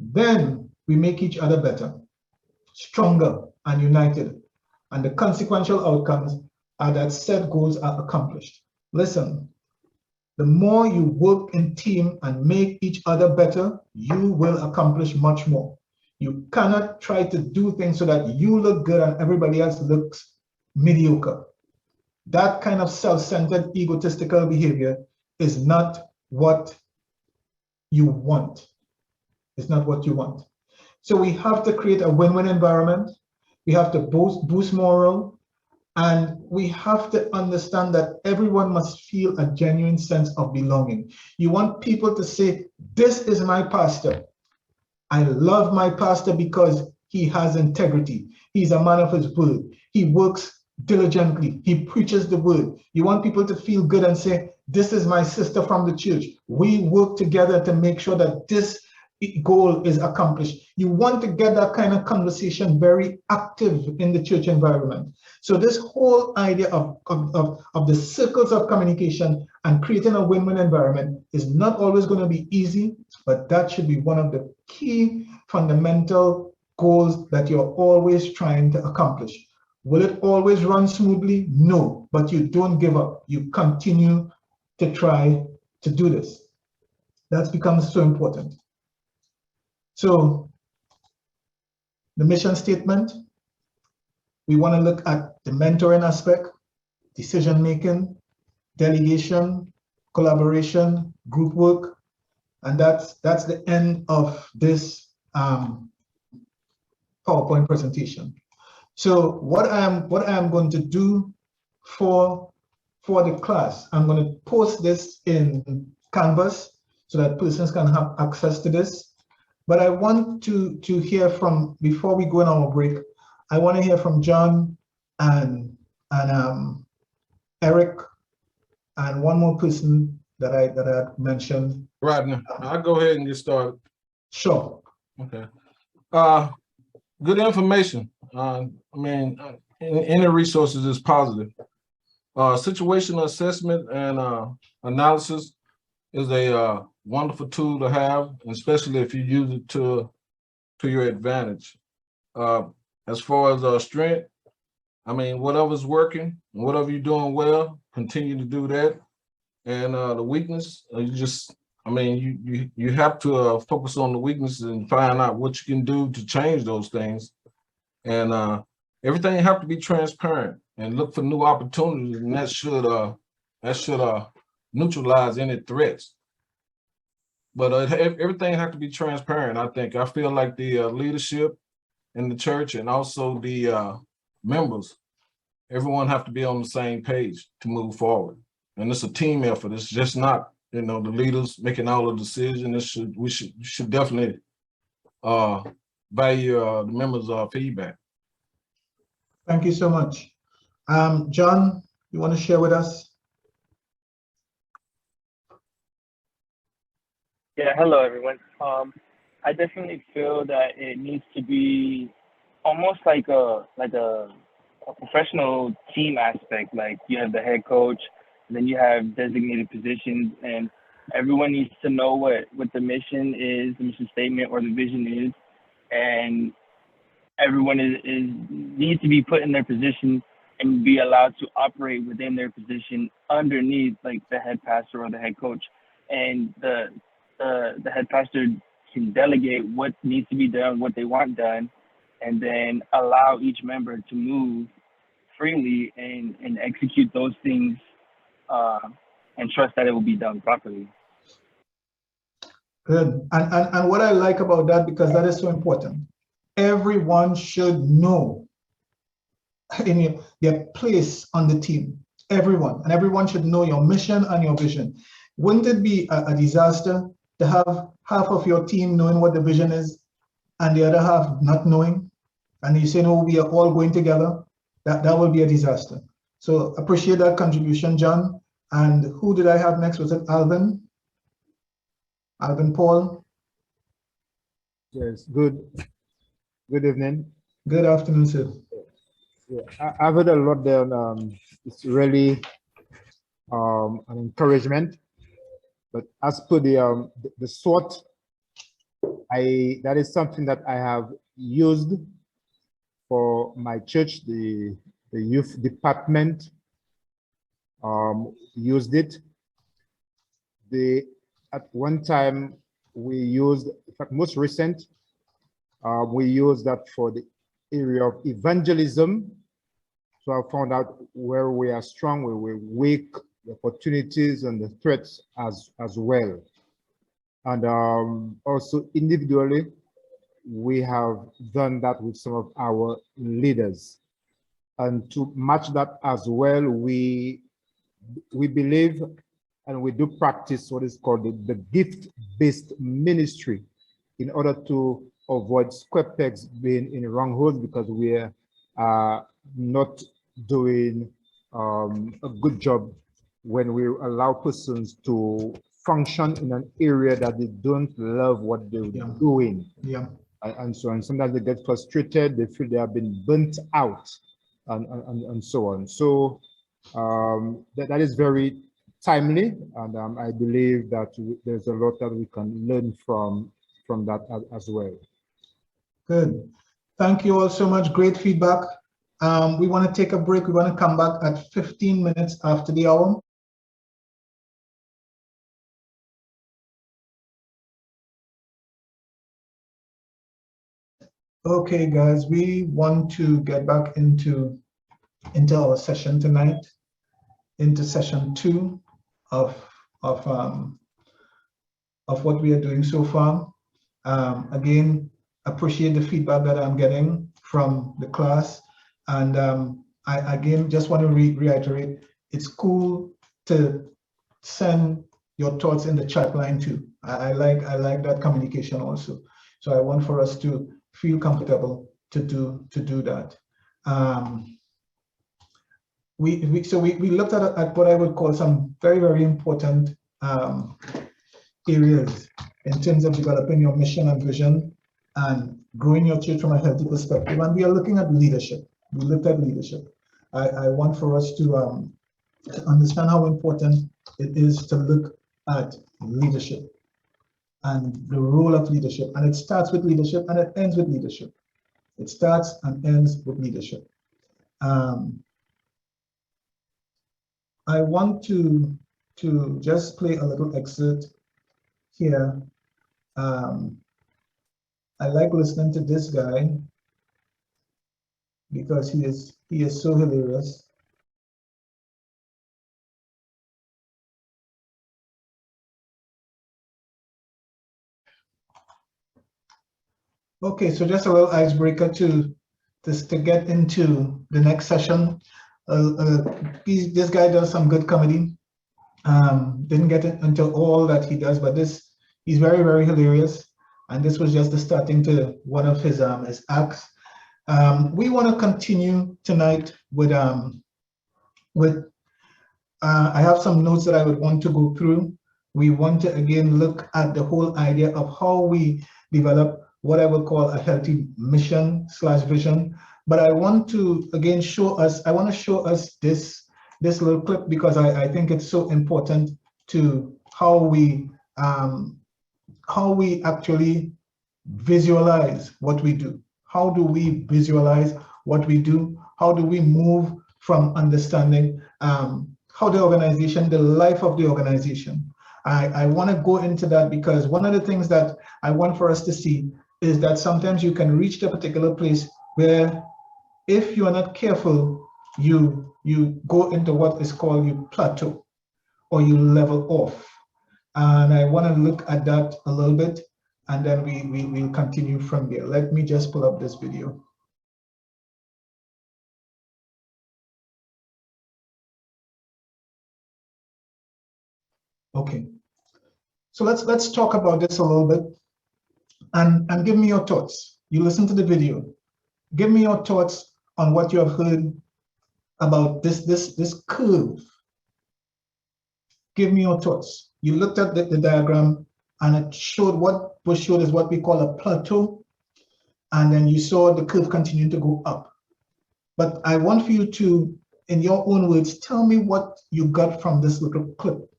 then we make each other better, stronger, and united. And the consequential outcomes are that set goals are accomplished. Listen, the more you work in team and make each other better, you will accomplish much more. You cannot try to do things so that you look good and everybody else looks mediocre. That kind of self-centered, egotistical behavior is not what you want. It's not what you want. So we have to create a win-win environment. We have to boost morale. And we have to understand that everyone must feel a genuine sense of belonging. You want people to say, this is my pastor. I love my pastor because he has integrity. He's a man of his word. He works diligently. He preaches the word. You want people to feel good and say, this is my sister from the church. We work together to make sure that this goal is accomplished. You want to get that kind of conversation very active in the church environment. So this whole idea of the circles of communication and creating a win-win environment is not always going to be easy, but that should be one of the key fundamental goals that you're always trying to accomplish. Will it always run smoothly? No, but you don't give up. You continue to try to do this. That becomes so important. So the mission statement, We want to look at the mentoring aspect, decision-making, delegation, collaboration, group work, and that's the end of this PowerPoint presentation. So what I am going to do for the class, I'm going to post this in Canvas so that persons can have access to this. But I want to hear from, before we go on our break, I want to hear from John and Eric and one more person that I mentioned. Rodney, I'll go ahead and get started. Sure. Okay. Good information. I mean, any resources is positive. Situational assessment and analysis is a wonderful tool to have, especially if you use it to your advantage. As far as strength, I mean, whatever's working, whatever you're doing well, continue to do that. And the weakness, you have to focus on the weaknesses and find out what you can do to change those things. And everything have to be transparent and look for new opportunities, and that should neutralize any threats. But everything has to be transparent. I feel like the leadership in the church and also the members, everyone have to be on the same page to move forward. And it's a team effort. It's just not, the leaders making all the decisions. We should definitely value the members' feedback. Thank you so much. John, you want to share with us? Yeah, hello everyone. I definitely feel that it needs to be almost like a professional team aspect. Like you have the head coach, and then you have designated positions, and everyone needs to know what the mission is, the mission statement or the vision is, and everyone needs to be put in their position and be allowed to operate within their position underneath like the head pastor or the head coach. And the head pastor can delegate what needs to be done, what they want done, and then allow each member to move freely and execute those things and trust that it will be done properly. Good. And what I like about that, because that is so important, everyone should know in their place on the team. Everyone should know your mission and your vision. Wouldn't it be a disaster to have half of your team knowing what the vision is and the other half not knowing? And you say, no, we are all going together. That will be a disaster. So appreciate that contribution, John. And who did I have next? Was it Alvin? Alvin Paul? Yes, good evening. Good afternoon, sir. Yeah, I've heard a lot there. It's really an encouragement. But as per the SWOT, that is something that I have used for my church. The youth department used it. At one time we used, in fact, most recent, we used that for the area of evangelism. So I found out where we are strong, where we're weak, the opportunities and the threats as well. And also individually, we have done that with some of our leaders. And to match that as well, we believe and we do practice what is called the gift-based ministry in order to avoid square pegs being in wrong holes, because we are not doing a good job when we allow persons to function in an area that they don't love what they're doing. Yeah. And so on. Sometimes they get frustrated, they feel they have been burnt out, and so on. So that is very timely, and I believe that there's a lot that we can learn from that as well. Good. Thank you all so much. Great feedback. We want to take a break. We want to come back at 15 minutes after the hour. Okay, guys, we want to get back into our session tonight, into session 2 of what we are doing so far. Again, appreciate the feedback that I'm getting from the class, and I again just want to reiterate, it's cool to send your thoughts in the chat line too. I like that communication also. So I want for us to feel comfortable to do that. We looked at what I would call some very important areas in terms of developing your mission and vision and growing your church from a healthy perspective. And we are looking at leadership. We looked at leadership. I want for us to understand how important it is to look at leadership and the role of leadership. And it starts with leadership and it ends with leadership. It starts and ends with leadership. I want to just play a little excerpt here. I like listening to this guy because he is so hilarious. Okay, so just a little icebreaker to get into the next session. This guy does some good comedy. Didn't get into all that he does, but he's very hilarious. And this was just the starting to one of his acts. We want to continue tonight with I have some notes that I would want to go through. We want to again look at the whole idea of how we develop what I would call a healthy mission/vision. But I want to again show us this little clip because I think it's so important to how we actually visualize what we do. How do we visualize what we do? How do we move from understanding how the organization, the life of the organization? I want to go into that because one of the things that I want for us to see is that sometimes you can reach a particular place where if you are not careful, you go into what is called you plateau or you level off. And I want to look at that a little bit and then we'll continue from there. Let me just pull up this video. Okay, so let's talk about this a little bit and give me your thoughts. You listen to the video. Give me your thoughts on what you have heard about this curve. Give me your thoughts. You looked at the diagram and it showed what was showed is what we call a plateau, and then you saw the curve continue to go up. But I want for you to, in your own words, tell me what you got from this little clip.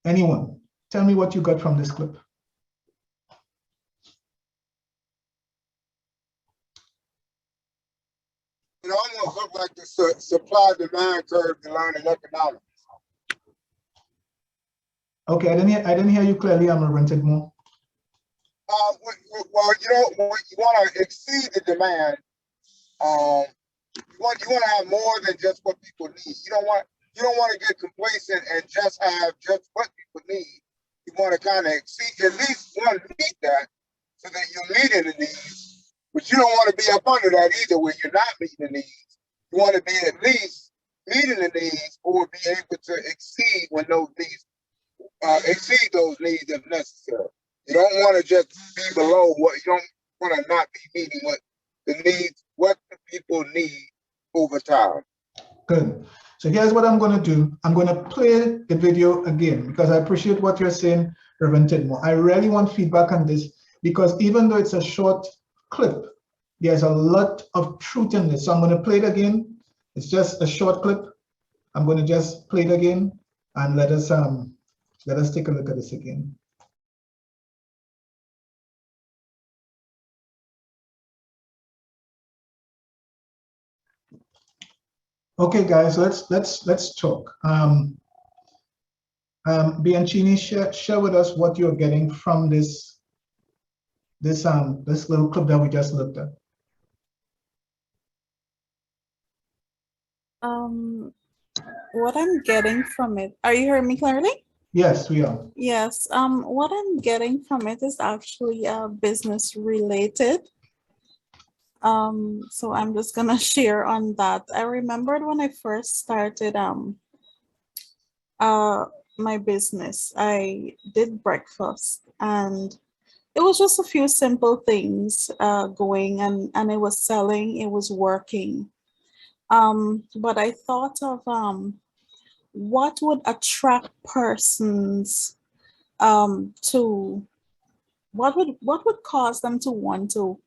Anyone, tell me what you got from this clip. It almost looked like the supply-demand curve to learn in economics. Okay, I didn't hear you clearly. I'm rented more. Well, you want to exceed the demand. You want to have more than just what people need. You don't want to get complacent and just have just what people need. You want to kind of exceed, at least meet that, so that you're meeting the needs. But you don't want to be up under that either, where you're not meeting the needs. You want to be at least meeting the needs, or be able to exceed when those needs exceed those needs if necessary. You don't want to just be below what you don't want to not be meeting what the needs, what the people need over time. Good. So here's what I'm going to do. I'm going to play the video again because I appreciate what you're saying, Reverend Tidmore. I really want feedback on this because even though it's a short clip, there's a lot of truth in this. So I'm going to play it again. It's just a short clip. I'm going to just play it again and let us take a look at this again. Okay, guys, let's talk. Bianchini, share with us what you're getting from this this little clip that we just looked at? What I'm getting from it, are you hearing me clearly? Yes, we are. Yes, what I'm getting from it is actually business related. So I'm just gonna share on that. I remembered when I first started my business, I did breakfast, and it was just a few simple things going, and it was selling, it was working. But I thought of what would attract persons to what would cause them to want to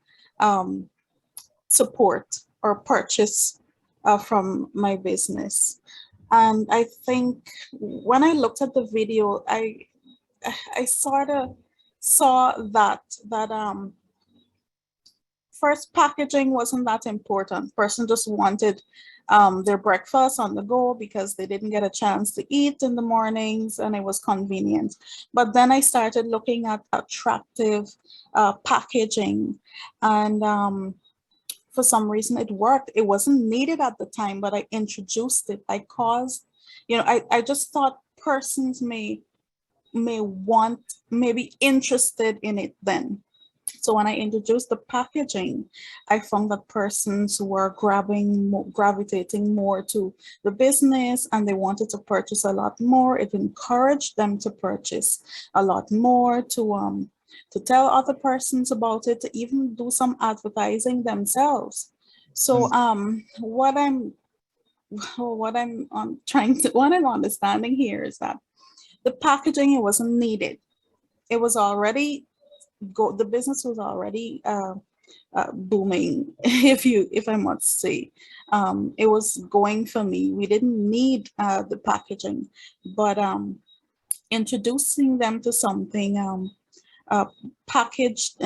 support or purchase from my business. And I think when I looked at the video, I sort of saw that first, packaging wasn't that important. Person just wanted their breakfast on the go because they didn't get a chance to eat in the mornings, and it was convenient. But then I started looking at attractive packaging, and for some reason it worked. It wasn't needed at the time, but I introduced it. I caused, I just thought persons may be interested in it then. So when I introduced the packaging, I found that persons were gravitating more to the business, and they wanted to purchase a lot more. It encouraged them to purchase a lot more, to tell other persons about it, to even do some advertising themselves. So what I'm understanding here is that the packaging, it wasn't needed. It was already the business was already booming, if I must say. It was going for me. We didn't need the packaging, but introducing them to something packaged,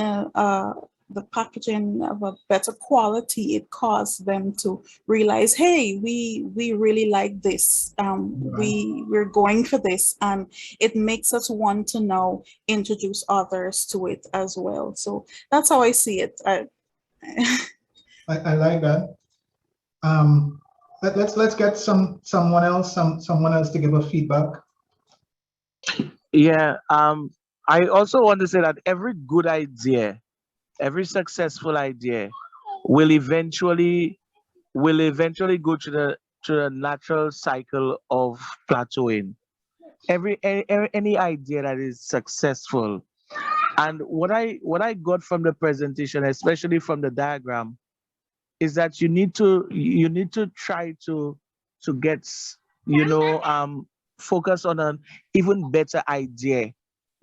the packaging of a better quality, it caused them to realize, hey, we really like this. We're going for this, and it makes us want to now introduce others to it as well. So that's how I see it. I like that. Let's get someone else to give a feedback. Yeah. I also want to say that every good idea, every successful idea will eventually go to the natural cycle of plateauing. Any idea that is successful. And what I got from the presentation, especially from the diagram, is that you need to try to get, focus on an even better idea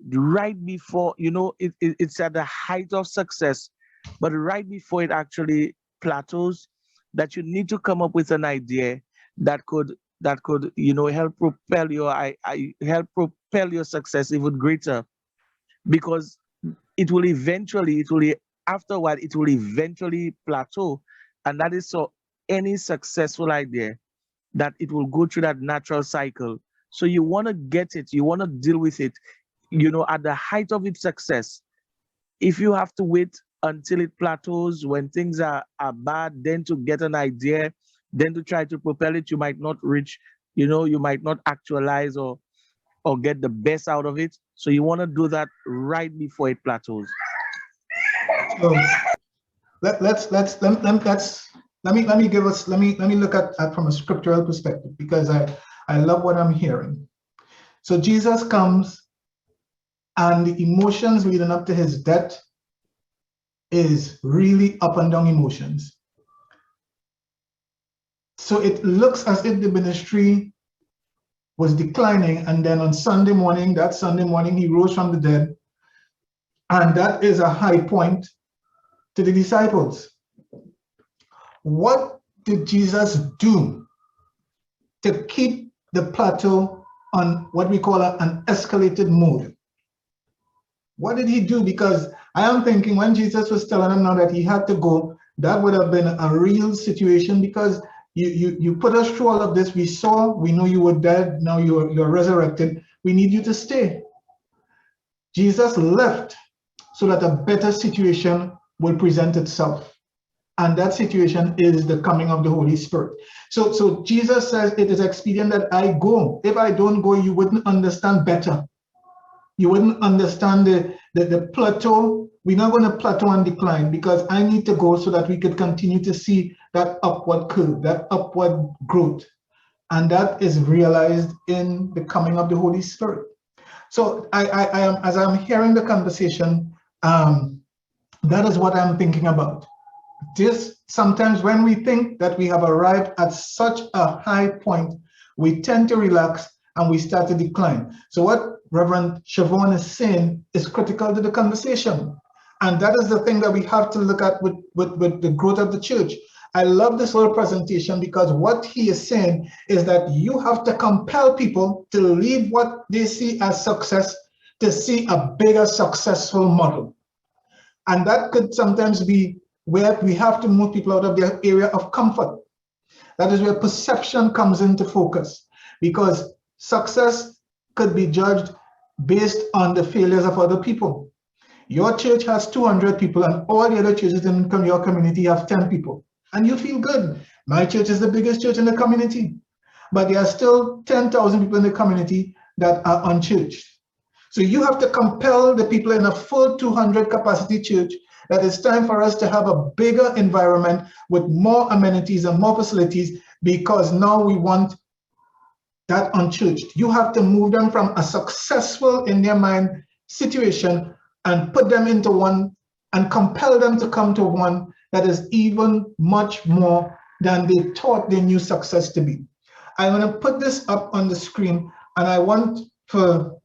right before, it's at the height of success, but right before it actually plateaus, that you need to come up with an idea that could help propel your success even greater, because it will eventually plateau. And that is so any successful idea, that it will go through that natural cycle. So you want to get it, you want to deal with it, at the height of its success. If you have to wait until it plateaus, when things are bad, then to get an idea, then to try to propel it, you might not reach, you might not actualize or get the best out of it. So you want to do that right before it plateaus. So let me look at from a scriptural perspective, because I love what I'm hearing. So Jesus comes, and the emotions leading up to his death is really up and down emotions. So it looks as if the ministry was declining, and then on that Sunday morning, he rose from the dead, and that is a high point to the disciples. What did Jesus do to keep the plateau on what we call an escalated mode? What did he do? Because I am thinking when Jesus was telling them now that he had to go, that would have been a real situation, because you put us through all of this. We know you were dead, now you're resurrected. We need you to stay. Jesus left. so that a better situation will present itself. And that situation is the coming of the Holy Spirit. So Jesus says it is expedient that I go. If I don't go, you wouldn't understand better. You wouldn't understand the plateau. We're not going to plateau and decline, because I need to go so that we could continue to see that upward curve, that upward growth. And that is realized in the coming of the Holy Spirit. So I am, as I'm hearing the conversation, that is what I'm thinking about. This, sometimes when we think that we have arrived at such a high point, we tend to relax and we start to decline. So what Reverend Siobhan is saying is critical to the conversation. And that is the thing that we have to look at with the growth of the church. I love this whole presentation, because what he is saying is that you have to compel people to leave what they see as success to see a bigger successful model. And that could sometimes be where we have to move people out of their area of comfort. That is where perception comes into focus, because success could be judged based on the failures of other people. Your church has 200 people and all the other churches in your community have 10 people. And you feel good. My church is the biggest church in the community, but there are still 10,000 people in the community that are unchurched. So you have to compel the people in a full 200 capacity church that it's time for us to have a bigger environment with more amenities and more facilities, because now we want that unchurched. You have to move them from a successful in their mind situation and put them into one and compel them to come to one that is even much more than they thought they knew success to be. I'm going to put this up on the screen, and I want for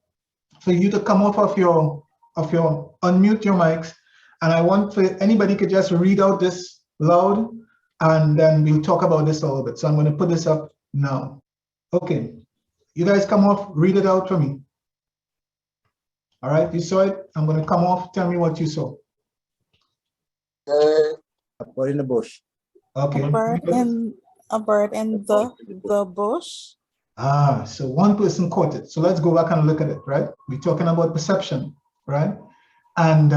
you to come off of your unmute your mics, and I want for anybody could just read out this loud, and then we'll talk about this a little bit. So I'm going to put this up now. Okay, you guys come off, read it out for me. All right, you saw it. I'm going to come off. Tell me what you saw. A bird in the bush. Okay. A bird in the bush. Ah, so one person caught it. So let's go back and look at it, right? We're talking about perception, right? And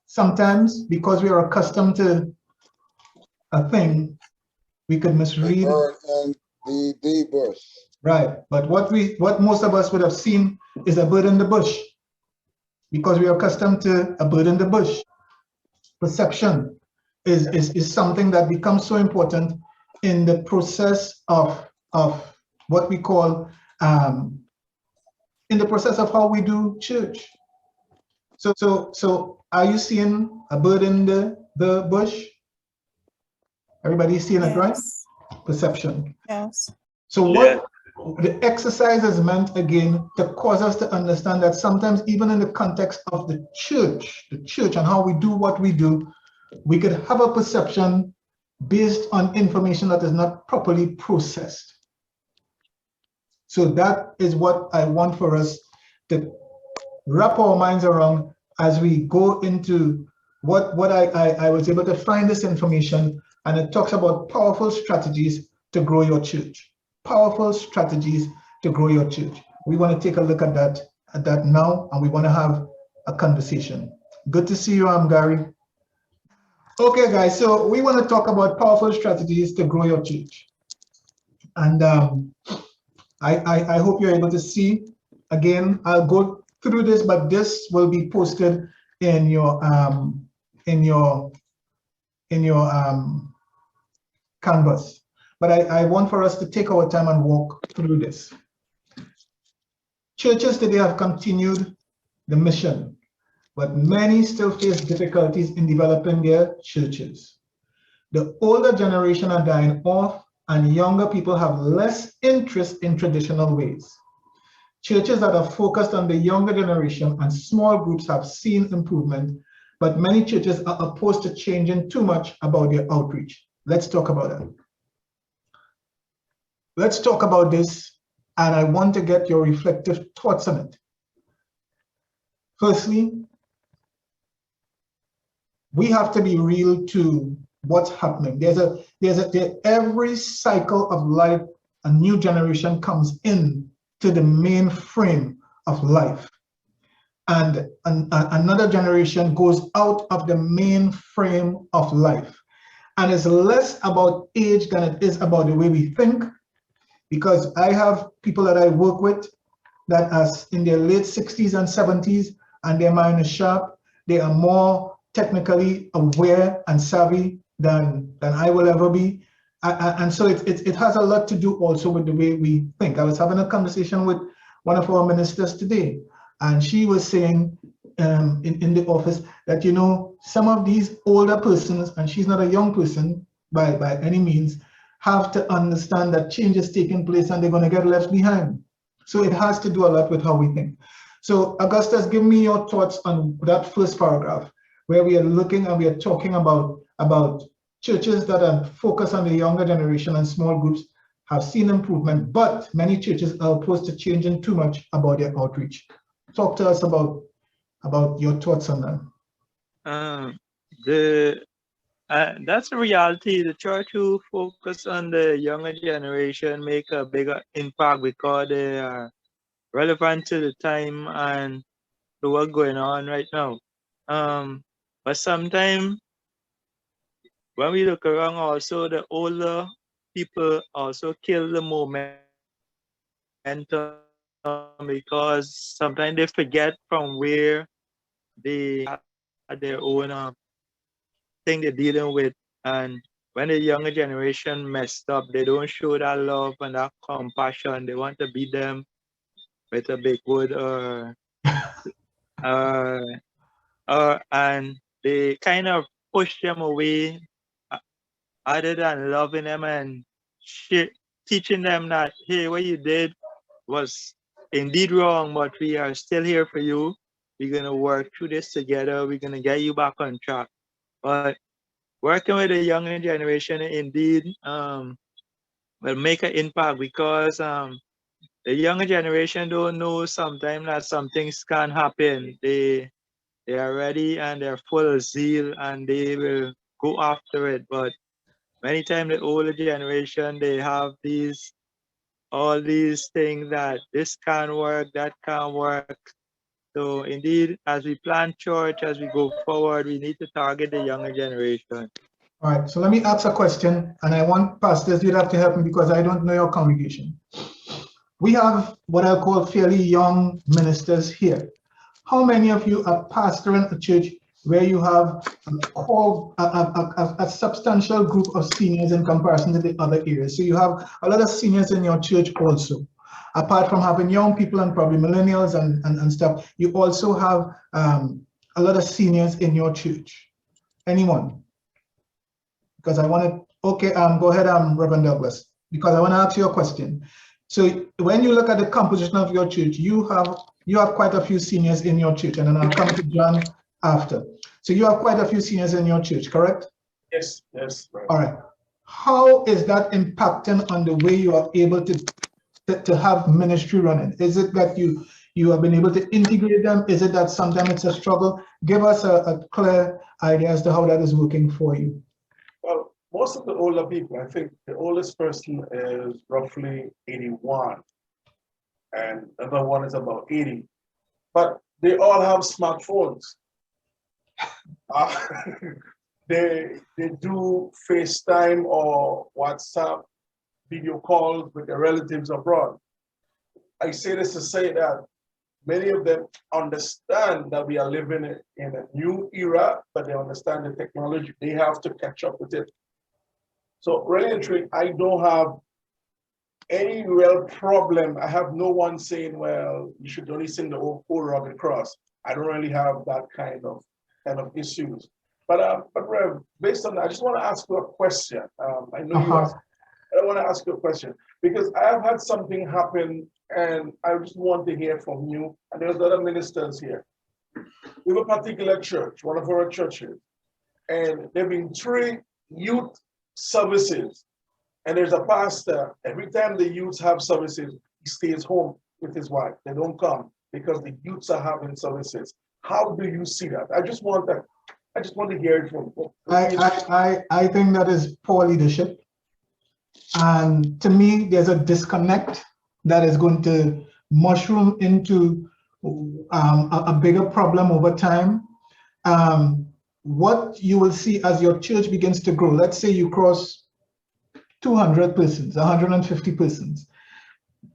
sometimes because we are accustomed to a thing, we could misread. Bird and the bush. Right, but what most of us would have seen is a bird in the bush, because we are accustomed to a bird in the bush. Perception is something that becomes so important in the process of what we call in the process of how we do church. So are you seeing a bird in the bush? Everybody seeing it, right? Perception. Yes. So what the exercise is meant, again, to cause us to understand that sometimes even in the context of the church and how we do what we do, we could have a perception based on information that is not properly processed. So that is what I want for us to wrap our minds around as we go into what I was able to find this information, and it talks about powerful strategies to grow your church. Powerful strategies to grow your church. We want to take a look at that now, and we want to have a conversation. Good to see you, Gary. Okay, guys, so we want to talk about powerful strategies to grow your church. And I hope you're able to see. Again, I'll go through this, but this will be posted in your canvas. But I want for us to take our time and walk through this. Churches today have continued the mission, but many still face difficulties in developing their churches. The older generation are dying off, and younger people have less interest in traditional ways. Churches that are focused on the younger generation and small groups have seen improvement, but many churches are opposed to changing too much about their outreach. Let's talk about that. Let's talk about this, and I want to get your reflective thoughts on it. Firstly, we have to be real to what's happening. Every cycle of life, a new generation comes in to the main frame of life. and another generation goes out of the main frame of life. And it's less about age than it is about the way we think, because I have people that I work with that are in their late 60s and 70s, and their mind is sharp. They are more technically aware and savvy than I will ever be. And so it has a lot to do also with the way we think. I was having a conversation with one of our ministers today, and she was saying in the office that, you know, some of these older persons, and she's not a young person by any means, have to understand that change is taking place and they're going to get left behind. So it has to do a lot with how we think. So Augustus, give me your thoughts on that first paragraph, where we are looking and we are talking about churches that are focused on the younger generation and small groups have seen improvement, but many churches are opposed to changing too much about their outreach. Talk to us about your thoughts on that. That's a reality. The church who focus on the younger generation make a bigger impact because they are relevant to the time and to what's going on right now. But sometimes when we look around, also the older people also kill the momentum because sometimes they forget from where they had their own thing they're dealing with. And when the younger generation messed up, they don't show that love and that compassion. They want to beat them with a big wood and they kind of push them away other than loving them and teaching them that, hey, what you did was indeed wrong, but we are still here for you. We're going to work through this together. We're going to get you back on track. But working with the younger generation indeed will make an impact because the younger generation don't know sometimes that some things can happen. They are ready and they're full of zeal and they will go after it. But many times the older generation, they have all these things that this can't work, that can't work. So indeed, as we plan church, as we go forward, we need to target the younger generation. All right, so let me ask a question, and I want pastors, you'd have to help me because I don't know your congregation. We have what I call fairly young ministers here. How many of you are pastoring a church where you have a substantial group of seniors in comparison to the other areas? So you have a lot of seniors in your church also. Apart from having young people and probably millennials and stuff, you also have a lot of seniors in your church. Anyone? Because I want to, okay, go ahead, Reverend Douglas, because I want to ask you a question. So when you look at the composition of your church, you have quite a few seniors in your church, and then I'll come to John after. So you have quite a few seniors in your church, correct? Yes, yes. Right. All right. How is that impacting on the way you are able to have ministry running? Is it that you have been able to integrate them? Is it that sometimes it's a struggle? Give us a clear idea as to how that is working for you. Well, most of the older people, I think the oldest person is roughly 81, and the other one is about 80. But they all have smartphones. They do FaceTime or WhatsApp video calls with their relatives abroad. I say this to say that many of them understand that we are living in a new era, but they understand the technology. They have to catch up with it. So really and truly, I don't have any real problem. I have no one saying, well, you should only sing the whole rugged cross. I don't really have that kind of issues. But Rev, based on that, I just want to ask you a question. I know you asked, I want to ask you a question because I have had something happen and I just want to hear from you. And there's other ministers here. We have a particular church, one of our churches, and there have been 3 youth services. And there's a pastor, every time the youths have services, he stays home with his wife. They don't come because the youths are having services. How do you see that? I just want to hear it from you. I think that is poor leadership. And to me, there's a disconnect that is going to mushroom into a bigger problem over time. What you will see as your church begins to grow, let's say you cross 200 persons, 150 persons,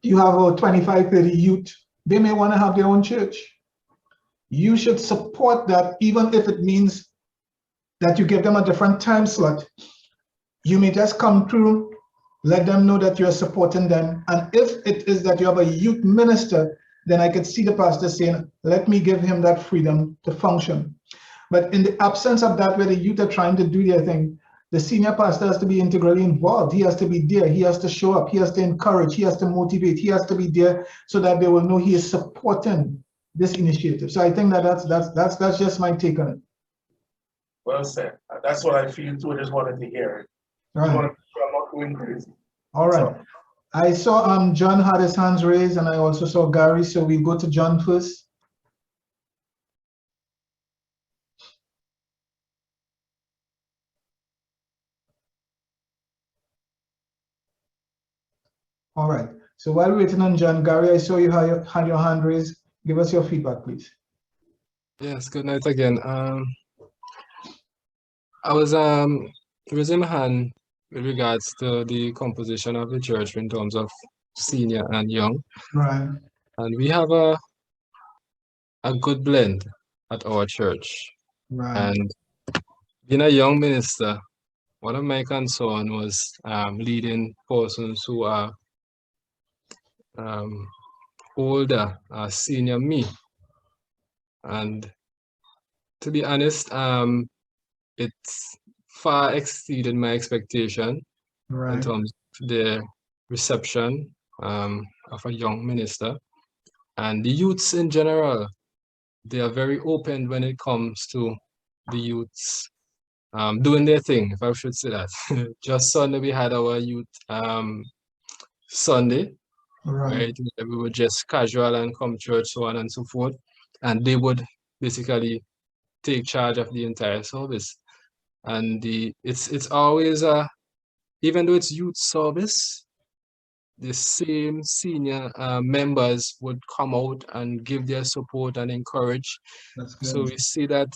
you have about 25, 30 youth, they may want to have their own church. You should support that, even if it means that you give them a different time slot. You may just come through, let them know that you're supporting them. And if it is that you have a youth minister, then I could see the pastor saying, let me give him that freedom to function. But in the absence of that, where the youth are trying to do their thing, the senior pastor has to be integrally involved. He has to be there. He has to show up. He has to encourage. He has to motivate. He has to be there so that they will know he is supporting this initiative. So I think that that's just my take on it. Well said. That's what I feel too. I just wanted to hear it. All right. I'm not going crazy. All right. So, I saw John had his hands raised, and I also saw Gary. So we'll go to John first. All right. So while we're waiting on John, Gary, I saw you had your hand raised. Give us your feedback, please. Yes, good night again. I was raising my hand with regards to the composition of the church in terms of senior and young. Right. And we have a good blend at our church. Right. And being a young minister, one of my concerns was leading persons who are older, senior me. And to be honest, it's far exceeded my expectation in terms of the reception of a young minister. And the youths in general, they are very open when it comes to the youths doing their thing, if I should say that. Just Sunday, we had our youth Sunday, right? We were just casual and come church, so on and so forth. And they would basically take charge of the entire service. And it's always even though it's youth service, the same senior members would come out and give their support and encourage. So we see that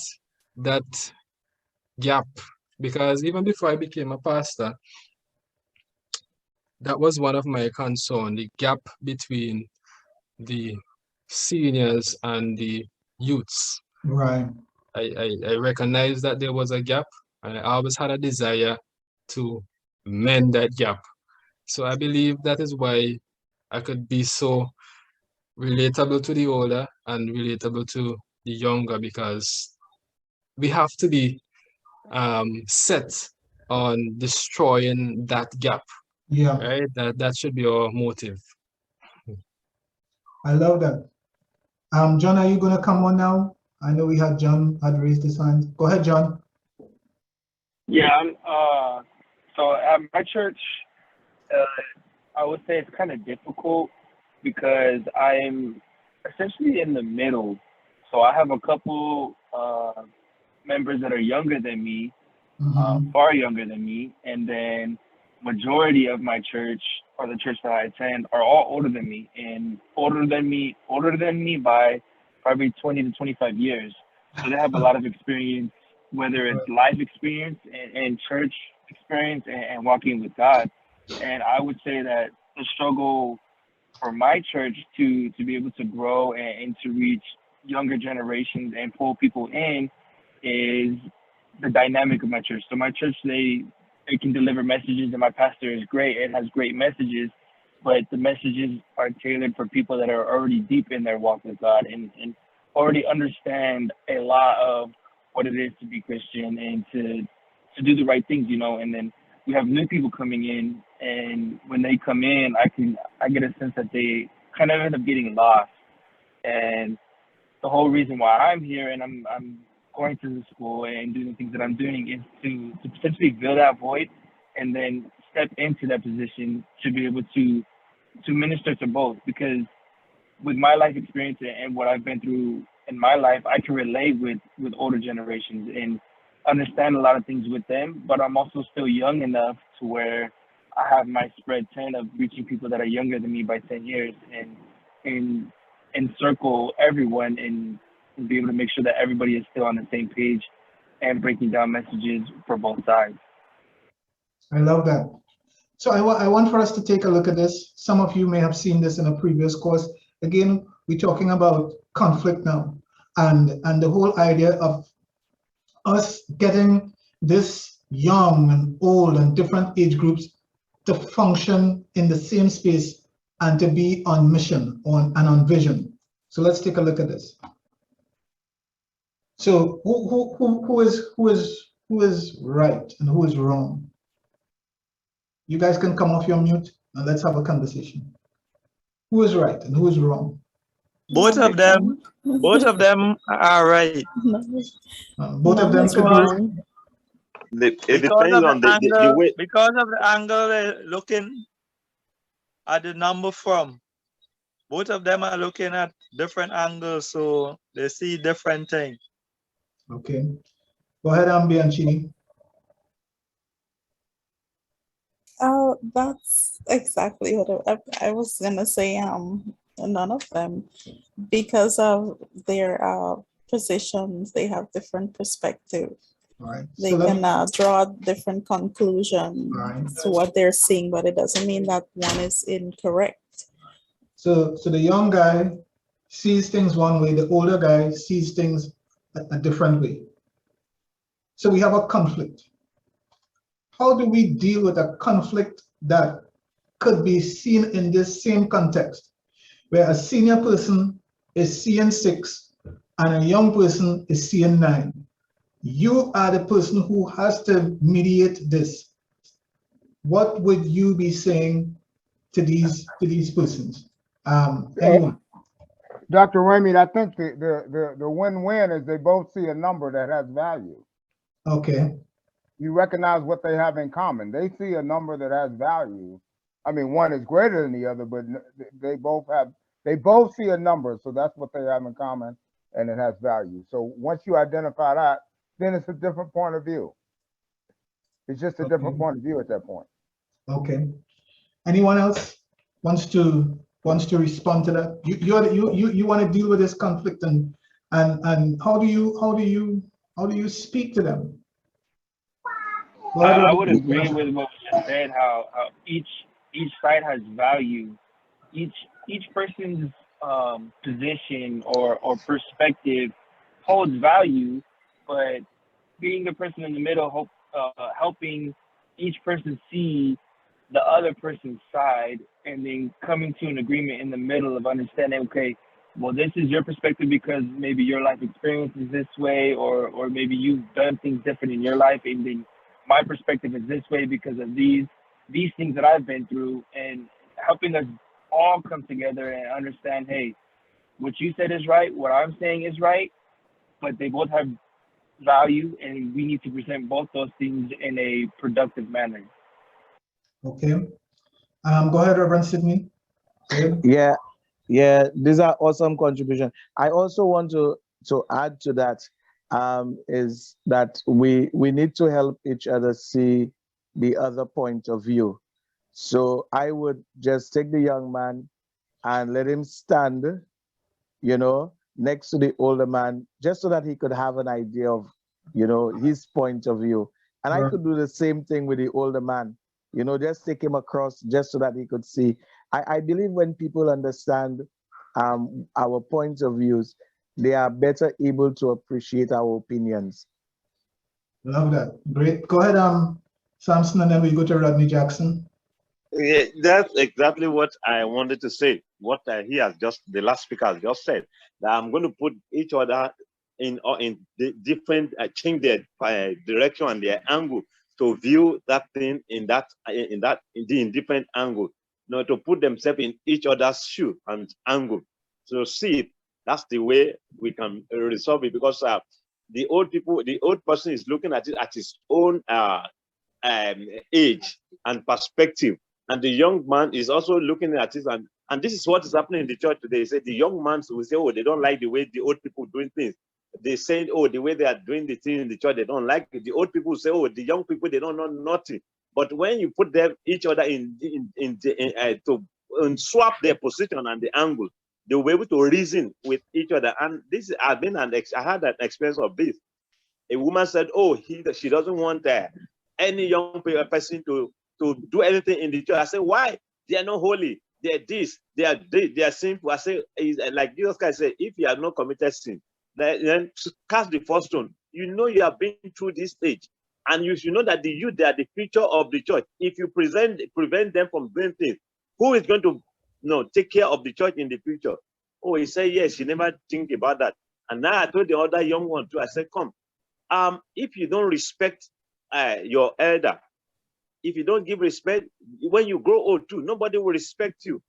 gap, because even before I became a pastor, that was one of my concerns, the gap between the seniors and the youths. Right. I recognized that there was a gap, and I always had a desire to mend that gap. So I believe that is why I could be so relatable to the older and relatable to the younger, because we have to be set on destroying that gap. Yeah. Right? That should be our motive. I love that. John, are you going to come on now? I know we had John had raised his hand. Go ahead, John. Yeah, so at my church, I would say it's kind of difficult because I'm essentially in the middle. So I have a couple members that are younger than me, far younger than me, and then majority of my church, or the church that I attend, are all older than me, and older than me by probably 20 to 25 years. So they have a lot of experience, whether it's life experience and church experience and walking with God. And I would say that the struggle for my church to be able to grow and to reach younger generations and pull people in is the dynamic of my church. So my church, it can deliver messages, and my pastor is great. It has great messages, but the messages are tailored for people that are already deep in their walk with God and already understand a lot of what it is to be Christian and to do the right things, and then we have new people coming in, and when they come in, I get a sense that they kind of end up getting lost. And the whole reason why I'm here and I'm going to the school and doing the things that I'm doing is to potentially fill that void and then step into that position to be able to minister to both. Because with my life experience and what I've been through in my life, I can relate with older generations and understand a lot of things with them, but I'm also still young enough to where I have my spread 10 of reaching people that are younger than me by 10 years. And encircle everyone and be able to make sure that everybody is still on the same page and breaking down messages for both sides. I love that. So I want for us to take a look at this. Some of you may have seen this in a previous course. Again, we're talking about conflict now, and the whole idea of us getting this young and old and different age groups to function in the same space and to be on mission and on vision. So let's take a look at this. So who is right and who is wrong? You guys can come off your mute and let's have a conversation. Who is right and who is wrong? Both of them. Both of them are right. Both of them could be wrong. It depends on the way. Because of the angle they're looking at the number from. Both of them are looking at different angles, so they see different things. Okay. Go ahead, Bianchini. That's exactly what I was gonna say. None of them, because of their positions, they have different perspectives. Right. They So can draw different conclusions Right. to what they're seeing, but it doesn't mean that one is incorrect. So the young guy sees things one way, the older guy sees things a different way. So we have a conflict. How do we deal with a conflict that could be seen in this same context, where a senior person is seeing 6 and a young person is seeing 9? You are the person who has to mediate this. What would you be saying to these persons? Anyone? Dr. Ramey, I think the win-win is they both see a number that has value. Okay. You recognize what they have in common. They see a number that has value. I mean, one is greater than the other, but they both see a number, so that's what they have in common, and it has value. So once you identify that, then it's a different point of view. It's just a different point of view at that point. Okay. Anyone else wants to respond to that? You want to deal with this conflict, and how do you speak to them? I would agree with what was just said. How each side has value. Each person's position or perspective holds value, but being the person in the middle, helping each person see the other person's side, and then coming to an agreement in the middle of understanding, okay, well, this is your perspective because maybe your life experience is this way, or maybe you've done things different in your life, and then my perspective is this way because of these things that I've been through, and helping us all come together and understand, hey, what you said is right, what I'm saying is right, but they both have value, and we need to present both those things in a productive manner. Okay. Go ahead, Reverend Sidney. Yeah, these are awesome contributions. I also want to add to that, is that we need to help each other see the other point of view. So I would just take the young man and let him stand, next to the older man, just so that he could have an idea of, his point of view. And I could do the same thing with the older man, just take him across just so that he could see. I believe when people understand our points of views, they are better able to appreciate our opinions. Love that. Great. Go ahead, Samson, and then we go to Rodney Jackson. Yeah, that's exactly what I wanted to say. What the last speaker has just said, that I'm going to put each other in the different, change their direction and their angle to view that thing in different angle, to put themselves in each other's shoe and angle. So see it. That's the way we can resolve it, because the old person is looking at it at his own age and perspective. And the young man is also looking at it, and this is what is happening in the church today. They say the young man will say, oh, they don't like the way the old people doing things. They say, oh, the way they are doing the thing in the church, they don't like it. The old people say, oh, the young people, they don't know nothing. But when you put them each other to swap their position and the angle, they will be able to reason with each other. And this has been I had an experience of this. A woman said, "Oh, she doesn't want any young person to do anything in the church." I said, "Why? They are not holy. They are this. They are sinful." I say, like Jesus Christ said, if you have not committed sin, then cast the first stone. You know you have been through this stage, and you should know that the youth, they are the future of the church. If you prevent them from doing things, who is going to take care of the church in the future? Oh, he said yes. He never think about that. And now I told the other young one too. I said, come. If you don't respect your elder, if you don't give respect, when you grow old too, nobody will respect you.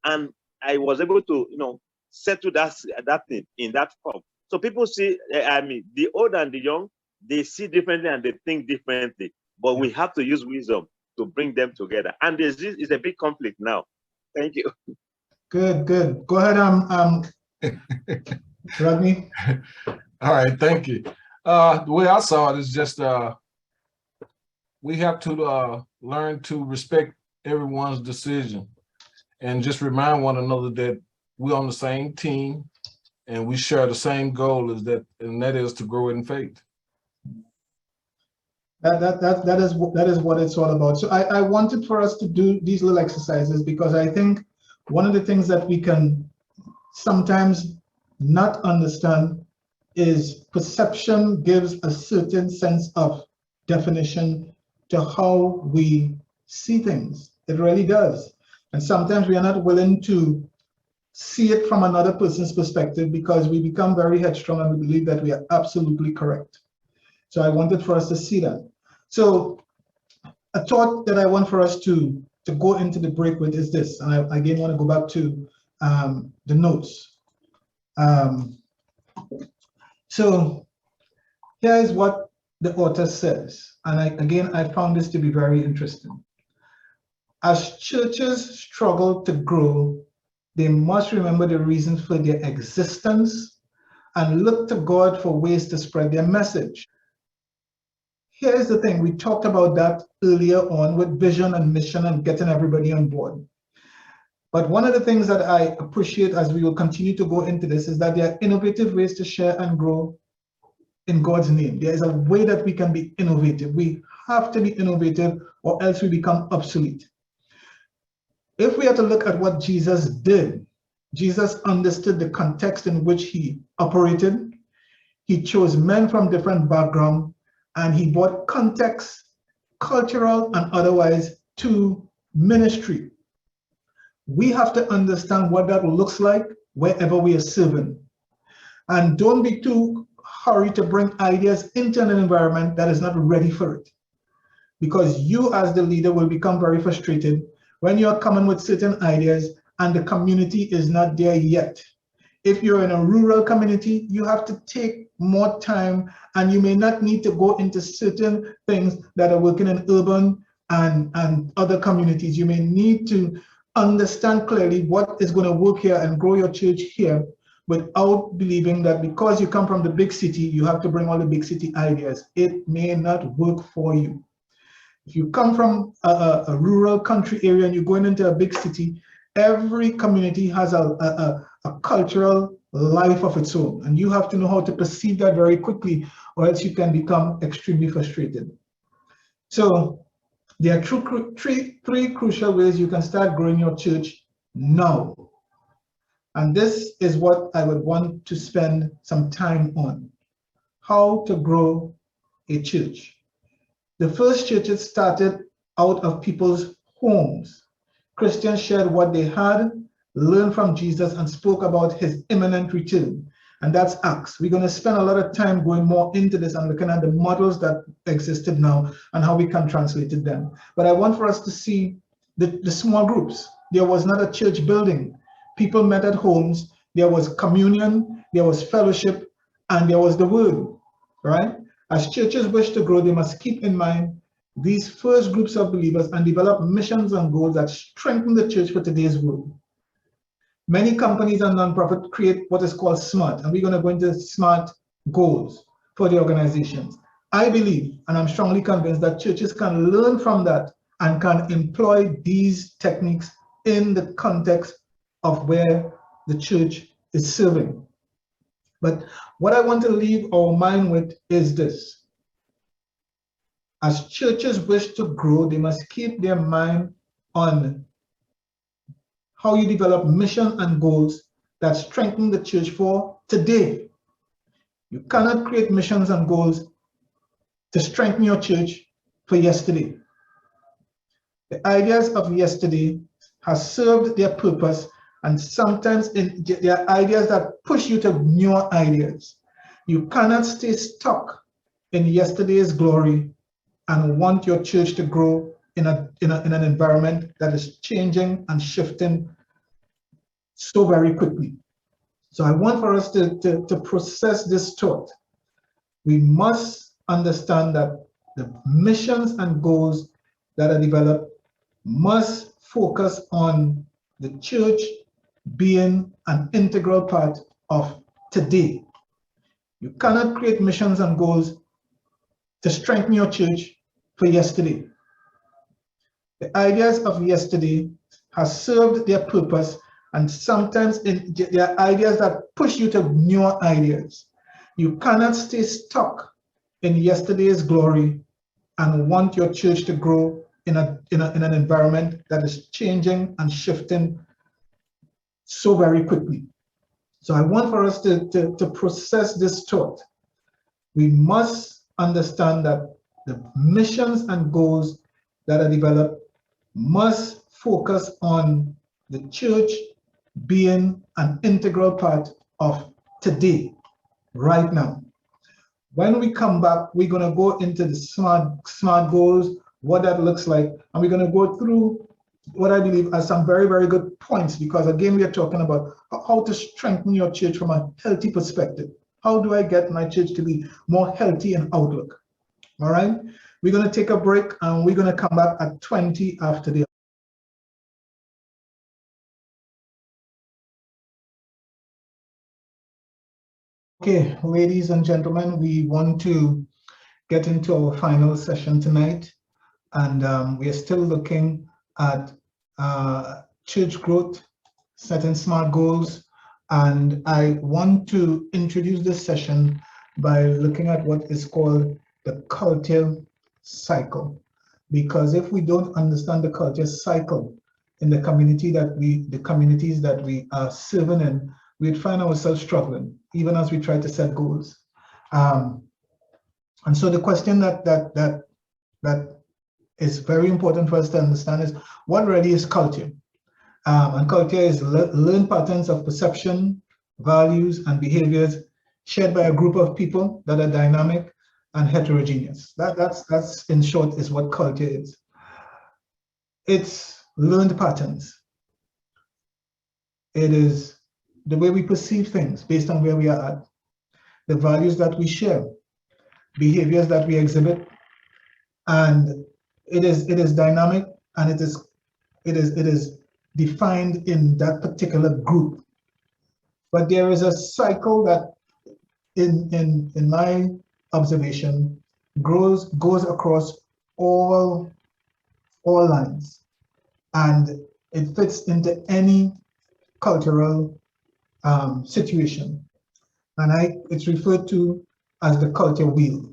And I was able to, settle that thing in that form. So people see, the old and the young, they see differently and they think differently. But we have to use wisdom to bring them together. And this is a big conflict now. Thank you. Good. Go ahead, Rodney. All right, thank you. The way I saw it is just we have to learn to respect everyone's decision and just remind one another that we're on the same team and we share the same goal and that is to grow in faith. That is what it's all about. So I wanted for us to do these little exercises because I think one of the things that we can sometimes not understand is perception gives a certain sense of definition to how we see things. It really does. And sometimes we are not willing to see it from another person's perspective because we become very headstrong and we believe that we are absolutely correct. So I wanted for us to see that. So a thought that I want for us to go into the break with is this, and I again want to go back to the notes. So here is what the author says, and I found this to be very interesting. As churches struggle to grow, they must remember the reasons for their existence and look to God for ways to spread their message. Here's the thing, we talked about that earlier on with vision and mission and getting everybody on board. But one of the things that I appreciate as we will continue to go into this is that there are innovative ways to share and grow in God's name. There is a way that we can be innovative. We have to be innovative or else we become obsolete. If we are to look at what Jesus did, Jesus understood the context in which he operated. He chose men from different backgrounds and he brought context, cultural and otherwise, to ministry. We have to understand what that looks like wherever we are serving. And don't be too hurried to bring ideas into an environment that is not ready for it. Because you as the leader will become very frustrated when you are coming with certain ideas and the community is not there yet. If you're in a rural community, you have to take more time and you may not need to go into certain things that are working in urban and other communities. You may need to understand clearly what is going to work here and grow your church here without believing that because you come from the big city, you have to bring all the big city ideas. It may not work for you. If you come from a rural country area and you're going into a big city, every community has a cultural life of its own, and you have to know how to perceive that very quickly, or else you can become extremely frustrated. So there are three crucial ways you can start growing your church now. And this is what I would want to spend some time on. How to grow a church. The first churches started out of people's homes. Christians shared what they had, learned from Jesus, and spoke about his imminent return. And that's Acts. We're going to spend a lot of time going more into this and looking at the models that existed now and how we can translate them. But I want for us to see the small groups. There was not a church building. People met at homes. There was communion, there was fellowship, and there was the word, right? As churches wish to grow, they must keep in mind these first groups of believers and develop missions and goals that strengthen the church for today's world. Many companies and nonprofits create what is called SMART, and we're going to go into SMART goals for the organizations. I believe, and I'm strongly convinced, that churches can learn from that and can employ these techniques in the context of where the church is serving. But what I want to leave our mind with is this. As churches wish to grow, they must keep their mind on how you develop mission and goals that strengthen the church for today. You cannot create missions and goals to strengthen your church for yesterday. The ideas of yesterday have served their purpose, and sometimes they are ideas that push you to newer ideas. You cannot stay stuck in yesterday's glory and want your church to grow in an environment that is changing and shifting so very quickly. So I want for us to process this thought. We must understand that the missions and goals that are developed must focus on the church being an integral part of today. You cannot create missions and goals to strengthen your church for yesterday. The ideas of yesterday have served their purpose, and sometimes they are ideas that push you to newer ideas. You cannot stay stuck in yesterday's glory and want your church to grow in an environment that is changing and shifting so very quickly. So I want for us to process this thought. We must understand that the missions and goals that are developed must focus on the church being an integral part of today, right now. When we come back, we're going to go into the SMART goals, what that looks like, and we're going to go through what I believe are some very, very good points, because again, we are talking about how to strengthen your church from a healthy perspective. How do I get my church to be more healthy in outlook? All right, we're going to take a break and we're going to come back at 20 after the. Okay, ladies and gentlemen, we want to get into our final session tonight, and we are still looking at church growth, setting SMART goals, and I want to introduce this session by looking at what is called the culture cycle. Because if we don't understand the culture cycle in the communities that we are serving in, we'd find ourselves struggling, even as we try to set goals. And so the question that is very important for us to understand is, what really is culture? And culture is learned patterns of perception, values, and behaviors shared by a group of people that are dynamic and heterogeneous. That's in short is what culture is. It's learned patterns. It is the way we perceive things based on where we are at, the values that we share, behaviors that we exhibit, and it is dynamic, and it is defined in that particular group. But there is a cycle that in my observation goes across all lines, and it fits into any cultural situation, and it's referred to as the culture wheel.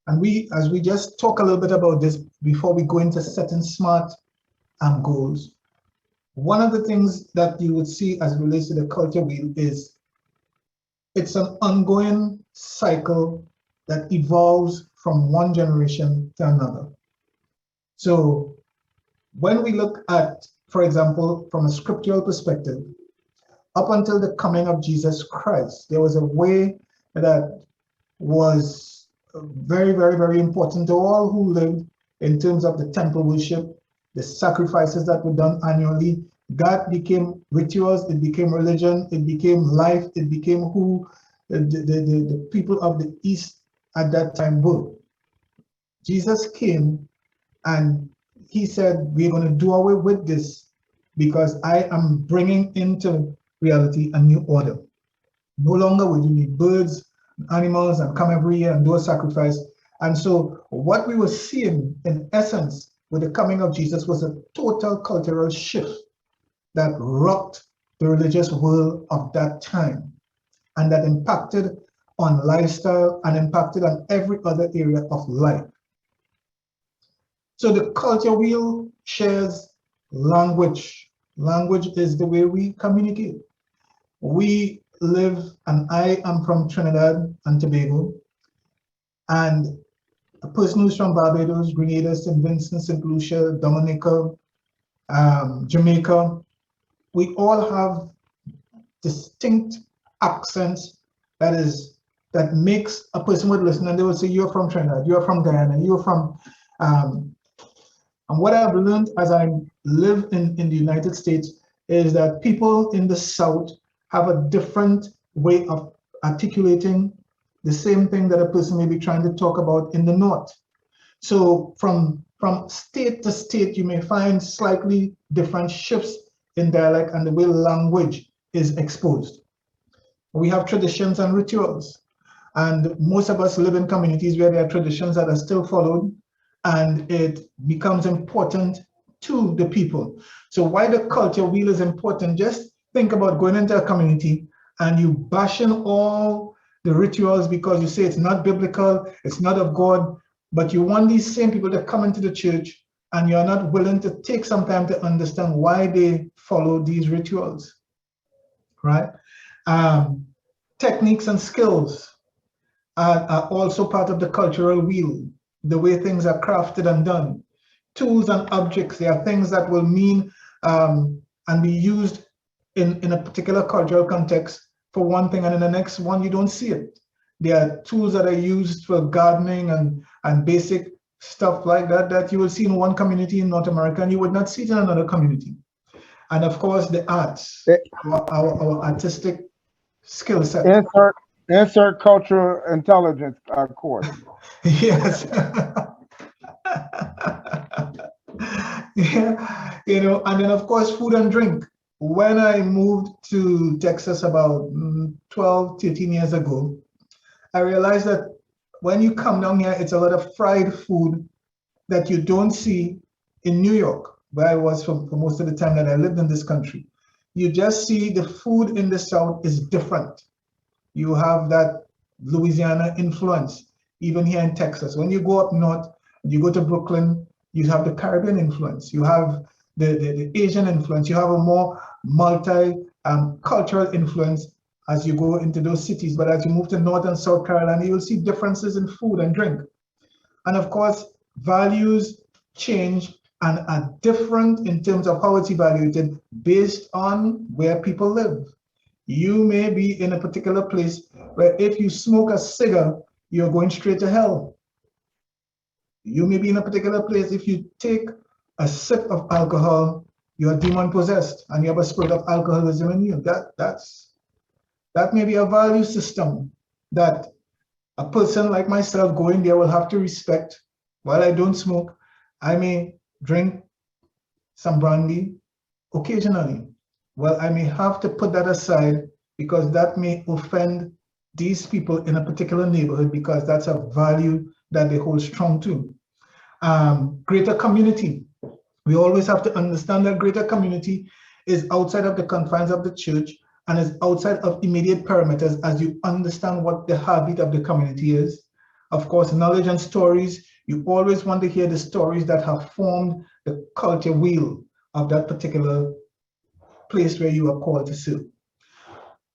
And as we just talk a little bit about this before we go into setting SMART goals, one of the things that you would see as it relates to the culture wheel is it's an ongoing cycle that evolves from one generation to another. So when we look at, for example, from a scriptural perspective, up until the coming of Jesus Christ, there was a way that was very, very, very important to all who lived in terms of the temple worship, the sacrifices that were done annually. That became rituals, it became religion, it became life, it became who the people of the East at that time were. Jesus came and he said, we're going to do away with this because I am bringing into reality a new order. No longer would you need birds, animals, and come every year and do a sacrifice. And so what we were seeing in essence with the coming of Jesus was a total cultural shift that rocked the religious world of that time, and that impacted on lifestyle and impacted on every other area of life. So the culture wheel shares language. Language is the way we communicate. We live, and I am from Trinidad and Tobago, and a person who's from Barbados, Grenada, St. Vincent, St. Lucia, Dominica, Jamaica, we all have distinct accents that makes a person would listen, and they will say, you're from Trinidad, you're from Guyana, you're from, and what I've learned as I live in the United States is that people in the South have a different way of articulating the same thing that a person may be trying to talk about in the North. So from state to state, you may find slightly different shifts in dialect and the way language is exposed. We have traditions and rituals, and most of us live in communities where there are traditions that are still followed, and it becomes important to the people. So why the culture wheel is important, just think about going into a community and you bashing all the rituals because you say it's not biblical, it's not of God, but you want these same people to come into the church and you're not willing to take some time to understand why they follow these rituals, right? Techniques and skills are also part of the cultural wheel, the way things are crafted and done. Tools and objects, they are things that will mean and be used in a particular cultural context for one thing, and in the next one you don't see it. There are tools that are used for gardening and basic stuff like that you will see in one community in North America and you would not see it in another community. And of course the arts, our artistic skill set. Insert cultural intelligence course. Yes. Yeah, you know, and then of course food and drink. When I moved to Texas about 12, 13 years ago, I realized that when you come down here, it's a lot of fried food that you don't see in New York, where I was for most of the time that I lived in this country. You just see the food in the South is different. You have that Louisiana influence, even here in Texas. When you go up north, you go to Brooklyn, you have the Caribbean influence, you have the Asian influence, you have a more multi-cultural influence as you go into those cities. But as you move to North and South Carolina, you will see differences in food and drink. And of course, values change and are different in terms of how it's evaluated based on where people live. You may be in a particular place where if you smoke a cigar, you're going straight to hell. You may be in a particular place, if you take a sip of alcohol, you're demon possessed and you have a spirit of alcoholism in you. That may be a value system that a person like myself going there will have to respect. While I don't smoke, I may drink some brandy occasionally. Well, I may have to put that aside because that may offend these people in a particular neighborhood because that's a value that they hold strong to. Greater community. We always have to understand that greater community is outside of the confines of the church and is outside of immediate parameters as you understand what the heartbeat of the community is. Of course, knowledge and stories. You always want to hear the stories that have formed the culture wheel of that particular place where you are called to serve.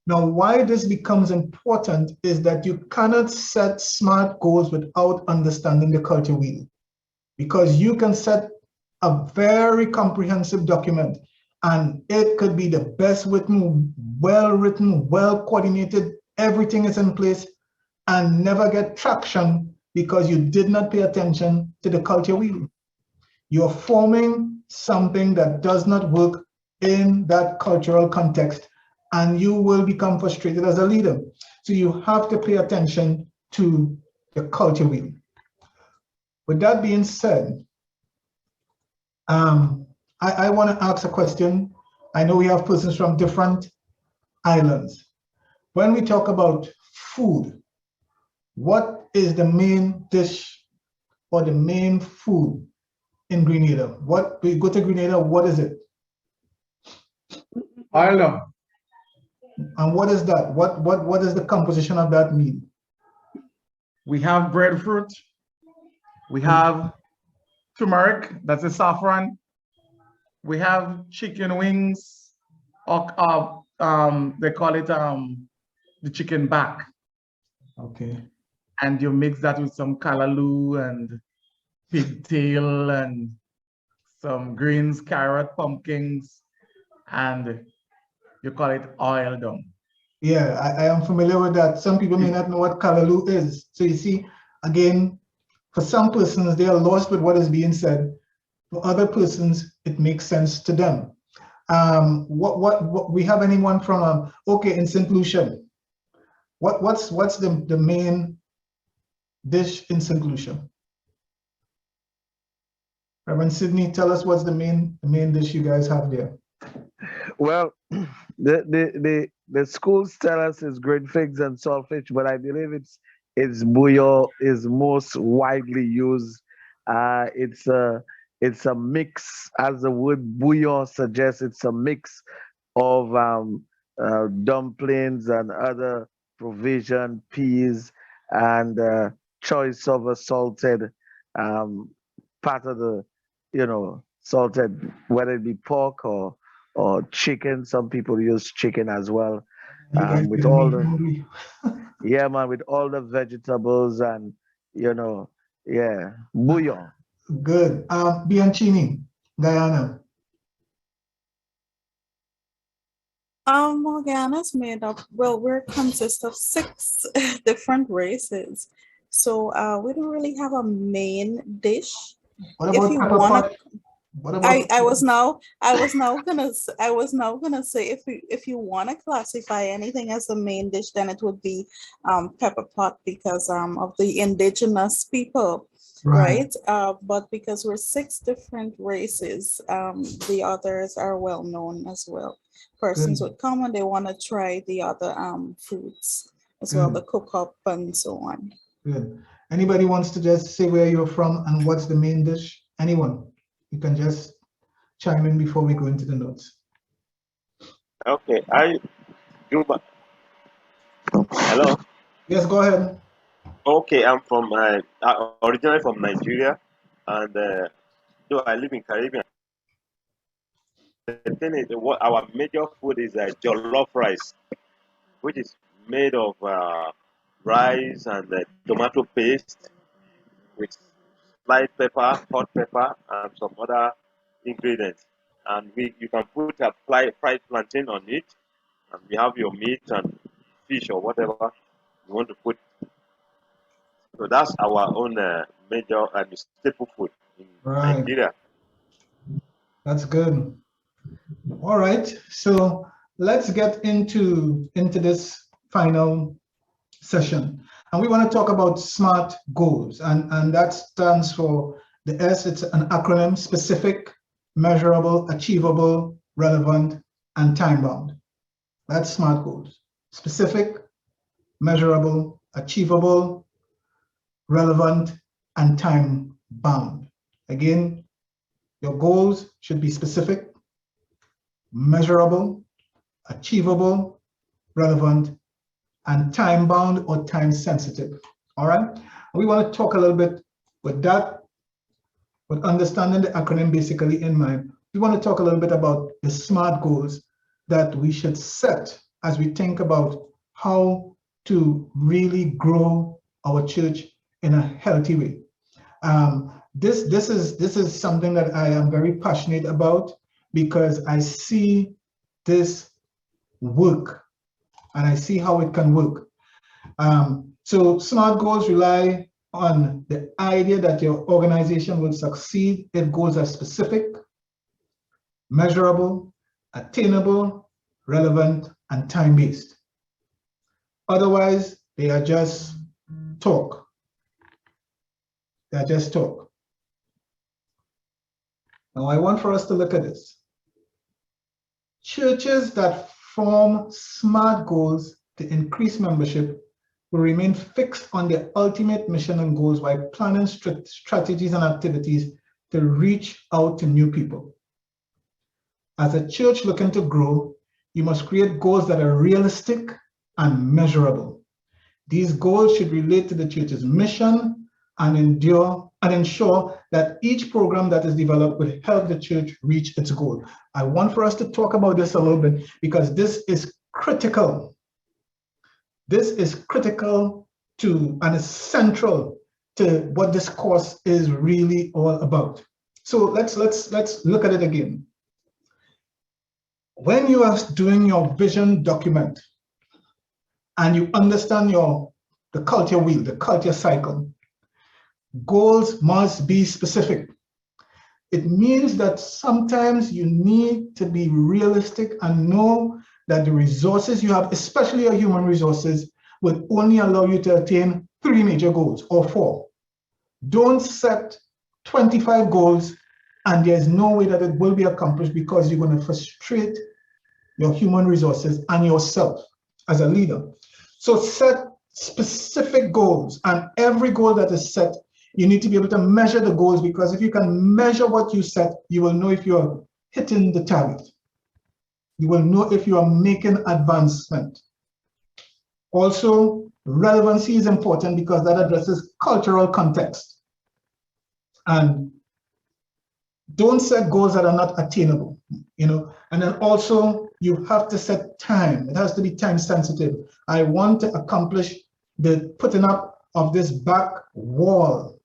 Now, why this becomes important is that you cannot set SMART goals without understanding the culture wheel, because you can set a very comprehensive document and it could be the best written, well coordinated, everything is in place and never get traction because you did not pay attention to the culture wheel. You're forming something that does not work in that cultural context and you will become frustrated as a leader. So you have to pay attention to the culture wheel. With that being said, I want to ask a question. I know we have persons from different islands. When we talk about food, what is the main dish or the main food in Grenada? What we go to Grenada, what is it? I know. And what is that? What does the composition of that mean? We have breadfruit. We have turmeric, that's a saffron. We have chicken wings, or they call it the chicken back. Okay. And you mix that with some callaloo and pigtail and some greens, carrot, pumpkins, and you call it oil dung. Yeah, I am familiar with that. Some people may not know what callaloo is. So you see, again, for some persons, they are lost with what is being said. For other persons, it makes sense to them. What we have anyone from okay, in St. Lucia? What's the main dish in St. Lucia? Reverend Sidney, tell us what's the main dish you guys have there. Well, the schools tell us it's green figs and saltfish, but I believe it's bouillon is most widely used. It's a mix, as the word bouillon suggests. It's a mix of dumplings and other provision, peas, and choice of a salted part of the, salted, whether it be pork or chicken. Some people use chicken as well. With all the yeah, man, with all the vegetables and bouillon. Good. Bianchini, Guyana. Guyana's made up, well, we consist of 6 different races. So we don't really have a main dish. What about pepper pot? What about I was now gonna say if you want to classify anything as a main dish, then it would be pepper pot because of the indigenous people, right? But because we're 6 different races, the others are well known as well. Persons would come and they want to try the other foods as well, the cook up and so on. Good. Anybody wants to just say where you're from and what's the main dish? Anyone? You can just chime in before we go into the notes. Okay, I do. Hello. Yes, go ahead. Okay, I'm from originally from Nigeria, and though I live in Caribbean. The thing is, what our major food is jollof rice, which is made of rice and tomato paste with sliced pepper, hot pepper, and some other ingredients. And you can put a fried plantain on it, and we have your meat and fish or whatever you want to put. So that's our own major and staple food in Nigeria. That's good. All right, so let's get into this final session. And we want to talk about SMART goals. And that stands for the S, it's an acronym: specific, measurable, achievable, relevant, and time-bound. That's SMART goals: specific, measurable, achievable, relevant, and time-bound. Again, your goals should be specific, measurable, achievable, relevant, and time-bound or time-sensitive. All right? And we want to talk a little bit with that, with understanding the acronym basically in mind. We want to talk a little bit about the SMART goals that we should set as we think about how to really grow our church in a healthy way. This is something that I am very passionate about because I see this work and I see how it can work. So SMART goals rely on the idea that your organization will succeed if goals are specific, measurable, attainable, relevant, and time-based. Otherwise, they are just talk. They are just talk. Now, I want for us to look at this. Churches that form SMART goals to increase membership will remain fixed on their ultimate mission and goals while planning strategies and activities to reach out to new people. As a church looking to grow, You must create goals that are realistic and measurable. These goals should relate to the church's mission and ensure that each program that is developed will help the church reach its goal. I want for us to talk about this a little bit because this is critical. This is critical to and is central to what this course is really all about. So let's look at it again. When you are doing your vision document and you understand the culture wheel, the culture cycle, goals must be specific. It means that sometimes you need to be realistic and know that the resources you have, especially your human resources, will only allow you to attain 3 major goals or 4. Don't set 25 goals and there's no way that it will be accomplished because you're going to frustrate your human resources and yourself as a leader. So set specific goals, and every goal that is set, you need to be able to measure the goals, because if you can measure what you set, you will know if you're hitting the target. You will know if you are making advancement. Also, relevancy is important because that addresses cultural context. And don't set goals that are not attainable, and then also you have to set time. It has to be time sensitive. I want to accomplish the putting up of this back wall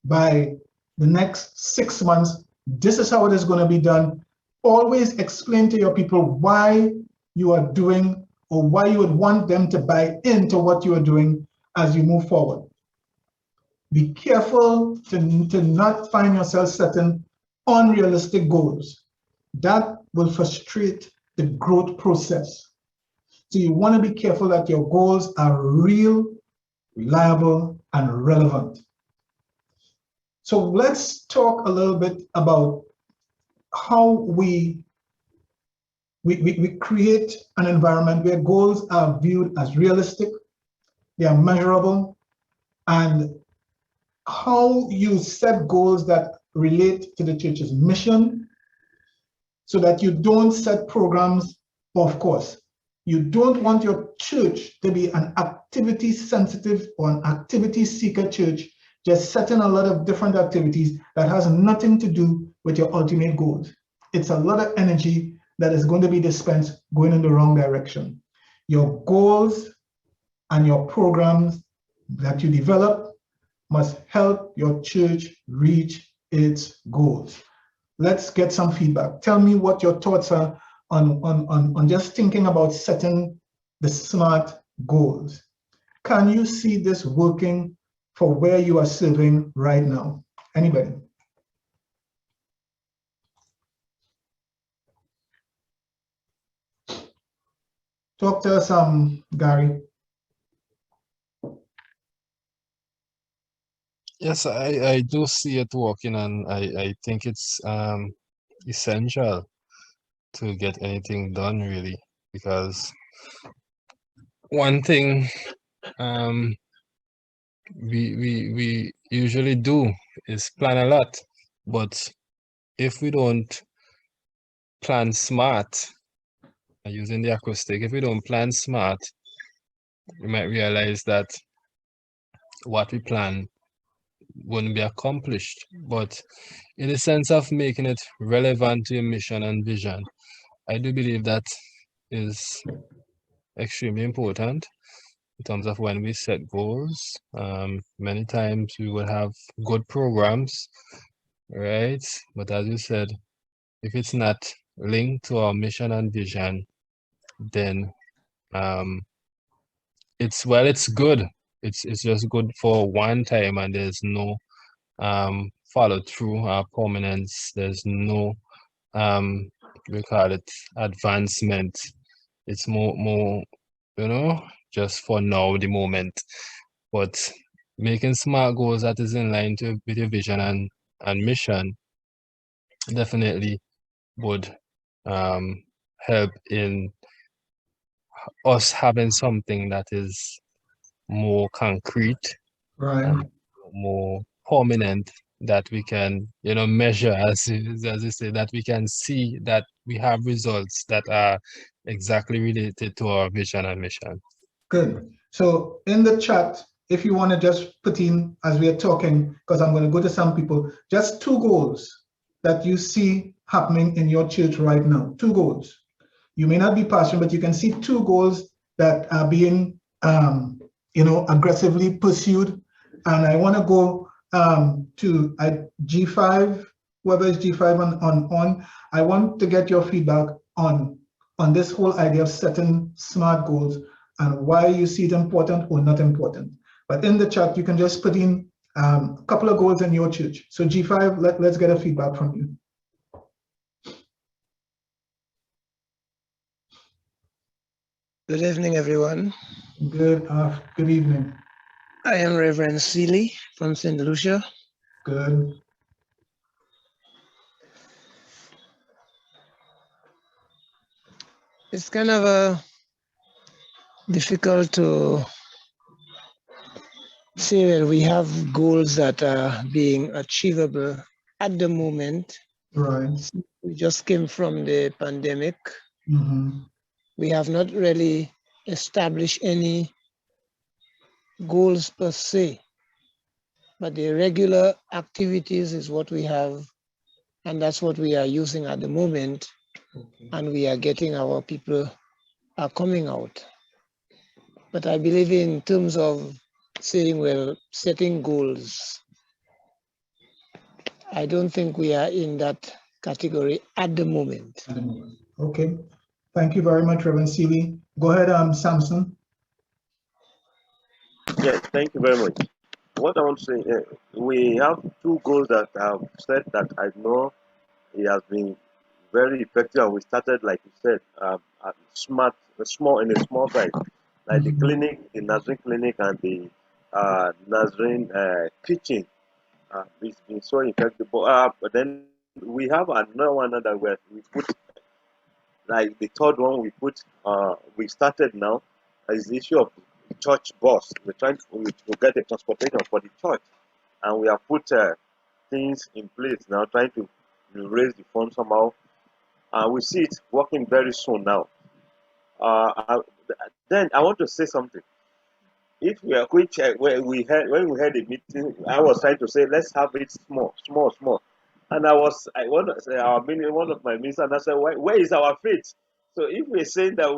by the next 6 months. This is how it is going to be done. Always explain to your people why you are doing, or why you would want them to buy into what you are doing as you move forward. Be careful to not find yourself setting unrealistic goals. That will frustrate the growth process. So you want to be careful that your goals are real, reliable, and relevant. So let's talk a little bit about how we create an environment where goals are viewed as realistic, they are measurable, and how you set goals that relate to the church's mission, so that you don't set programs off course. You don't want your church to be an activity sensitive or an activity seeker church, just setting a lot of different activities that has nothing to do with your ultimate goals. It's a lot of energy that is going to be dispensed going in the wrong direction. Your goals and your programs that you develop must help your church reach its goals. Let's get some feedback. Tell me what your thoughts are on just thinking about setting the SMART goals. Can you see this working for where you are serving right now? Anybody? Talk to us, Gary. Yes, I do see it working, and I think it's essential to get anything done, really, because one thing we usually do is plan a lot, but if we don't plan smart, using the acoustic, if we don't plan smart, we might realize that what we plan wouldn't be accomplished. But in the sense of making it relevant to your mission and vision, I do believe that is extremely important in terms of when we set goals. Many times we will have good programs, right? But as you said, if it's not linked to our mission and vision, then it's good. It's just good for one time, and there's no follow through or permanence. There's no we call it advancement. It's more just for now, the moment. But making smart goals that is in line with your vision and mission definitely would help in us having something that is more concrete, right, more permanent that we can, measure, as you say, that we can see that we have results that are exactly related to our vision and mission. Good. So in the chat, if you want to just put in, as we are talking, because I'm going to go to some people, just 2 goals that you see happening in your church right now. 2 goals. You may not be passionate, but you can see 2 goals that are being, aggressively pursued. And I want to go to G5, whoever is G5 on. I want to get your feedback on this whole idea of setting SMART goals and why you see it important or not important. But in the chat, you can just put in a couple of goals in your church. So G5, let's get a feedback from you. Good evening, everyone. Good evening. I am Reverend Seeley from St. Lucia. Good. It's kind of difficult to say that we have goals that are being achievable at the moment. Right. We just came from the pandemic. Mm-hmm. We have not really established any goals per se, but the regular activities is what we have, and that's what we are using at the moment. Okay. And we are getting our people are coming out. But I believe in terms of saying, well, setting goals, I don't think we are in that category at the moment. Okay. Thank you very much, Reverend Seeley. Go ahead, Samson. Yes, thank you very much. What I want to say, we have 2 goals that I've set that I know it has been very effective, and we started, like you said, at small size, like the clinic, the Nazarene clinic, and the Nazarene kitchen. It's been so effective. But then we have another one that we put, like the third one we started now, is the issue of church bus. We're trying to get a transportation for the church, and we have put things in place now, trying to raise the funds somehow. We see it working very soon now. Then I want to say something. If we are when we had a meeting, I was trying to say let's have it small, and I want to say one of my ministers, and I said, where is our faith? So if we're saying that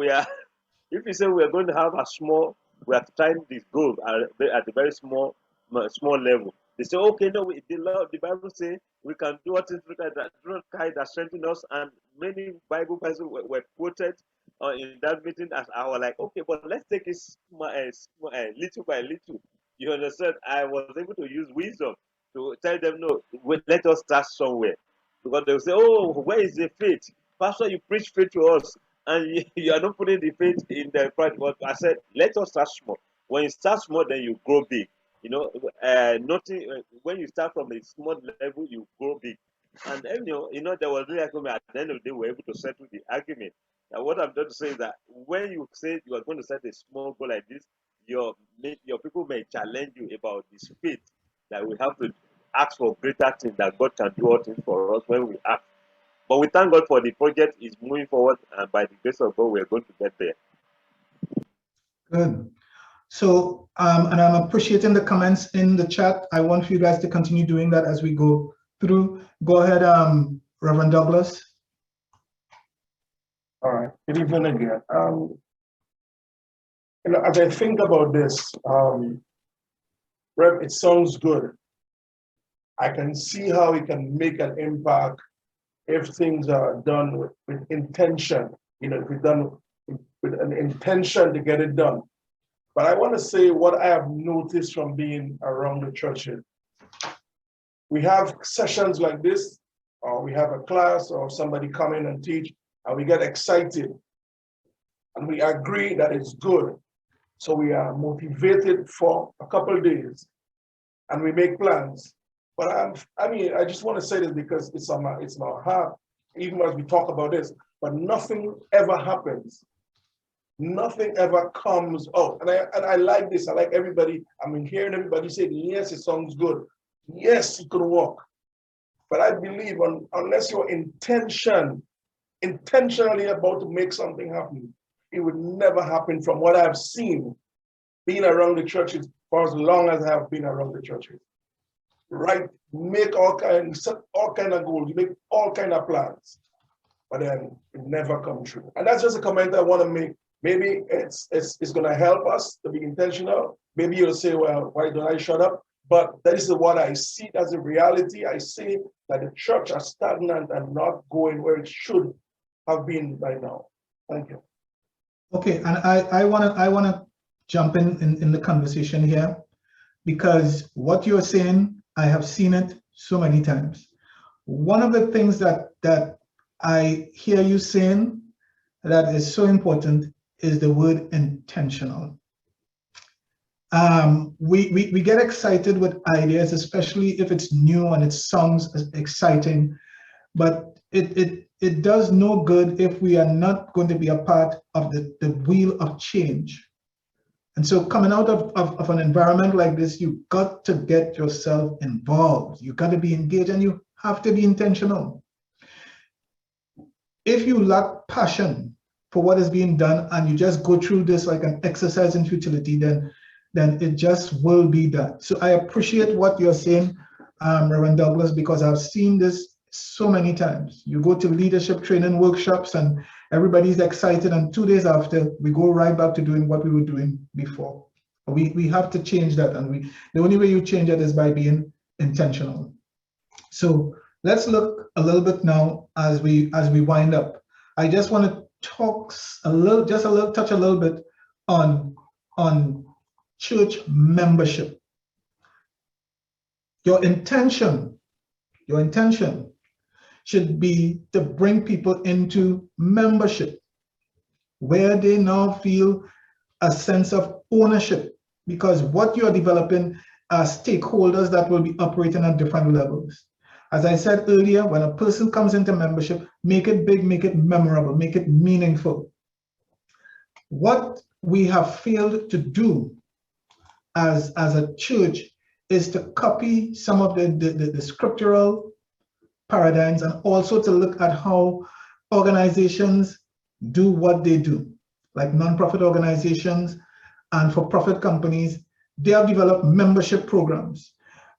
if we say we are going to have we are trying this goal at a very small level. They say, okay, no, the Bible says we can do what is that strengthen us, and many Bible verses were quoted in that meeting. As I was like, okay, but let's take it little by little. You understand? I was able to use wisdom to tell them, no, let us start somewhere, because they will say, oh, where is the faith? Pastor, you preach faith to us, and you are not putting the faith in the practice. But I said, let us start small. When you start small, then you grow big. When you start from a small level, you grow big. And then, there was really argument. At the end of the day, we were able to settle the argument. Now, what I'm trying to say is that when you say you are going to set a small goal like this, your people may challenge you about this faith, that we have to ask for greater things, that God can do all things for us when we ask. But we thank God for the project is moving forward, and by the grace of God, we are going to get there. Good. So, and I'm appreciating the comments in the chat. I want for you guys to continue doing that as we go through. Go ahead, Reverend Douglas. All right. Good evening again. As I think about this, Rev, it sounds good. I can see how it can make an impact if things are done with intention. If it's done with an intention to get it done. But I want to say what I have noticed from being around the churches. We have sessions like this, or we have a class or somebody come in and teach, and we get excited. And we agree that it's good. So we are motivated for a couple of days, and we make plans. But I just want to say this because it's on my heart, even as we talk about this, but nothing ever happens. Nothing ever comes out. And I like this. I like everybody. I mean, hearing everybody say, yes, it sounds good. yes, it could work. But I believe unless you're intentionally about to make something happen, it would never happen from what I've seen being around the churches for as long as I have been around the churches. Right? Make set all kind of goals, make all kind of plans, but then it never comes true. And that's just a comment I want to make. Maybe it's going to help us to be intentional. Maybe you'll say, well, why don't I shut up? But that is what I see as a reality. I see that the church are stagnant and not going where it should have been by now. Thank you. Okay, and I wanna jump in the conversation here, because what you're saying, I have seen it so many times. One of the things that I hear you saying that is so important is the word intentional. We get excited with ideas, especially if it's new and it sounds exciting, but it does no good if we are not going to be a part of the wheel of change. And so coming out of an environment like this, you've got to get yourself involved. You've got to be engaged, and you have to be intentional. If you lack passion for what is being done and you just go through this like an exercise in futility, then it just will be that. So I appreciate what you're saying, Reverend Douglas, because I've seen this so many times. You go to leadership training workshops and everybody's excited, and 2 days after, we go right back to doing what we were doing before. We have to change that, and the only way you change it is by being intentional. So let's look a little bit now as we wind up. I just want to talk touch a little bit on church membership. Your intention should be to bring people into membership, where they now feel a sense of ownership, because what you are developing are stakeholders that will be operating at different levels. As I said earlier, when a person comes into membership, make it big, make it memorable, make it meaningful. What we have failed to do as a church is to copy some of the scriptural paradigms, and also to look at how organizations do what they do, like nonprofit organizations and for-profit companies. They have developed membership programs.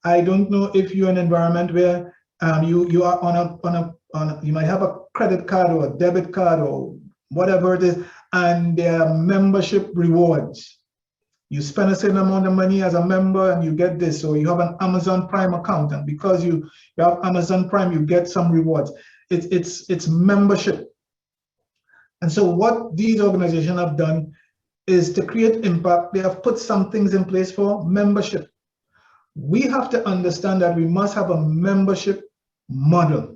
I don't know if you're in an environment where you are on you might have a credit card or a debit card or whatever it is, and there are membership rewards. You spend a certain amount of money as a member and you get this, or you have an Amazon Prime account, and because you have Amazon Prime, you get some rewards. It's membership. And so what these organizations have done is to create impact. They have put some things in place for membership. We have to understand that we must have a membership model,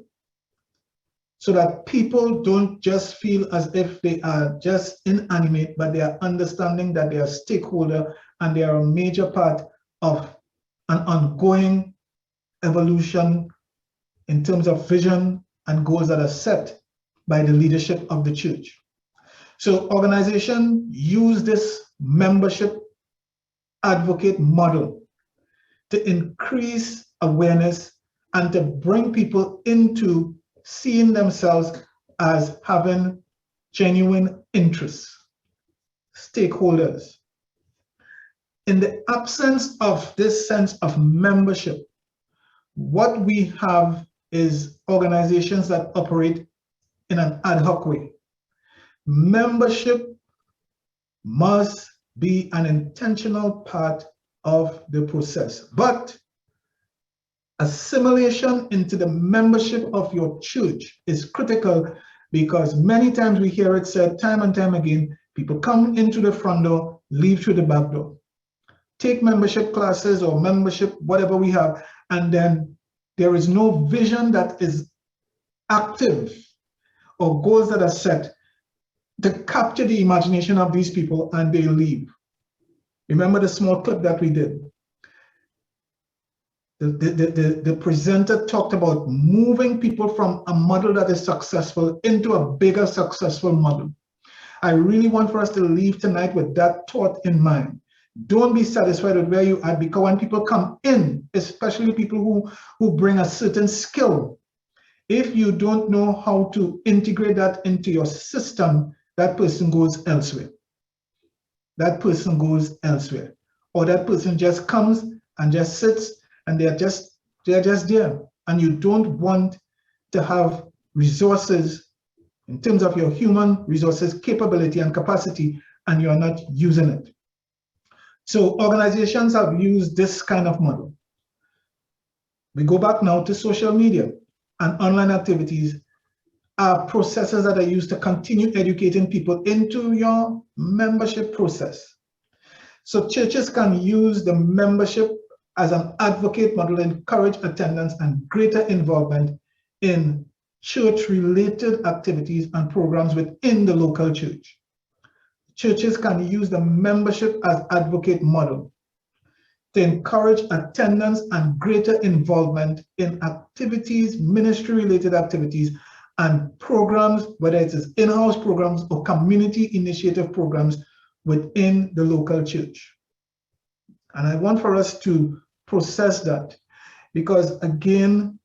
so that people don't just feel as if they are just inanimate, but they are understanding that they are a stakeholder and they are a major part of an ongoing evolution in terms of vision and goals that are set by the leadership of the church. So organizations use this membership advocate model to increase awareness and to bring people into seeing themselves as having genuine interests, stakeholders. In the absence of this sense of membership, what we have is organizations that operate in an ad hoc way. Membership must be an intentional part of the process, but assimilation into the membership of your church is critical, because many times we hear it said time and time again, people come into the front door, leave through the back door. Take membership classes or membership, whatever we have, and then there is no vision that is active or goals that are set to capture the imagination of these people, and they leave. Remember the small clip that we did? The presenter talked about moving people from a model that is successful into a bigger successful model. I really want for us to leave tonight with that thought in mind, Don't be satisfied with where you are, because when people come in, especially people who bring a certain skill, if you don't know how to integrate that into your system, that person goes elsewhere. That person goes elsewhere. Or that person just comes and just sits and they're just there. And you don't want to have resources in terms of your human resources, capability and capacity, and you're not using it. So organizations have used this kind of model. We go back now to social media, and online activities are processes that are used to continue educating people into your membership process. So churches can use the membership as an advocate model to encourage attendance and greater involvement in church-related activities and programs within the local church. Churches can use the membership as advocate model to encourage attendance and greater involvement in activities, ministry-related activities, and programs, whether it is in-house programs or community initiative programs within the local church. And I want for us to process that, because again,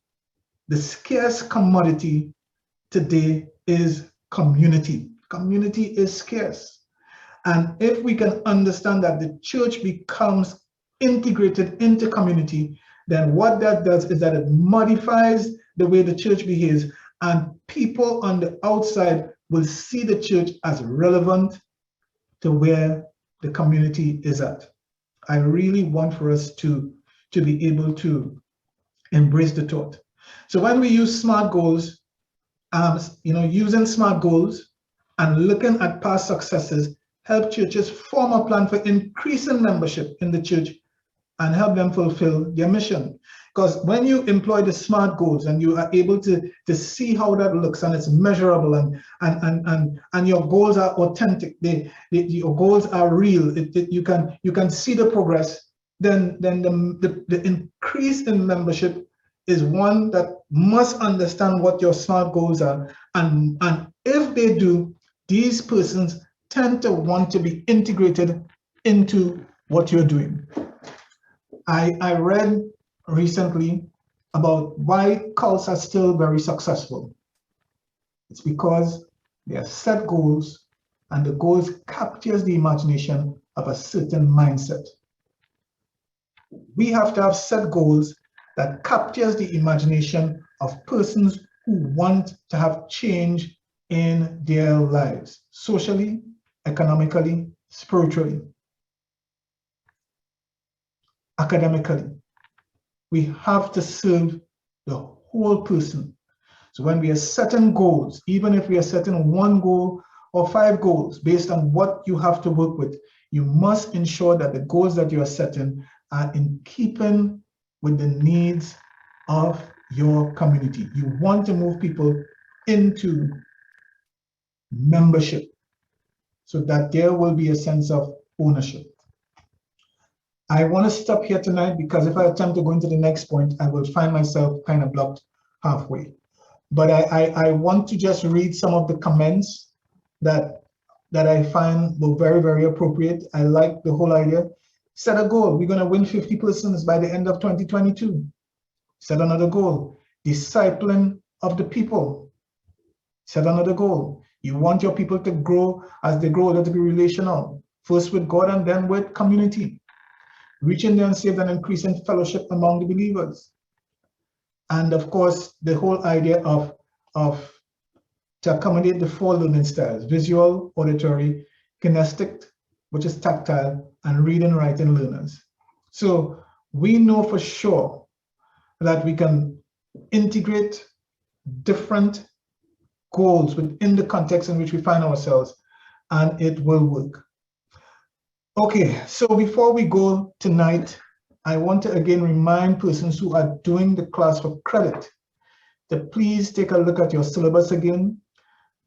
the scarce commodity today is community. Community is scarce. And if we can understand that the church becomes integrated into community, then what that does is that it modifies the way the church behaves, and people on the outside will see the church as relevant to where the community is at. I really want for us to be able to embrace the thought. So when we use SMART goals, using SMART goals and looking at past successes help churches form a plan for increasing membership in the church and help them fulfill their mission. Because when you employ the SMART goals and you are able to see how that looks and it's measurable and your goals are authentic, your goals are real, you can see the progress, then the increase in membership is one that must understand what your SMART goals are. And if they do, these persons tend to want to be integrated into what you're doing. I read recently about why cults are still very successful. It's because they are set goals, and the goals captures the imagination of a certain mindset. We have to have set goals that captures the imagination of persons who want to have change in their lives, socially, economically, spiritually, academically. We have to serve the whole person. So when we are setting goals, even if we are setting one goal or 5 goals based on what you have to work with, you must ensure that the goals that you are setting are in keeping with the needs of your community. You want to move people into membership so that there will be a sense of ownership. I want to stop here tonight, because if I attempt to go into the next point, I will find myself kind of blocked halfway. But I want to just read some of the comments that I find were very, very appropriate. I like the whole idea. Set a goal. We're going to win 50 persons by the end of 2022. Set another goal. Discipling of the people. Set another goal. You want your people to grow as they grow, to be relational, first with God and then with community. Reaching the unsaved and increasing fellowship among the believers. And of course, the whole idea of to accommodate the 4 learning styles: visual, auditory, kinesthetic, which is tactile, and reading, writing learners. So we know for sure that we can integrate different goals within the context in which we find ourselves, and it will work. Okay, so before we go tonight, I want to again remind persons who are doing the class for credit to please take a look at your syllabus again.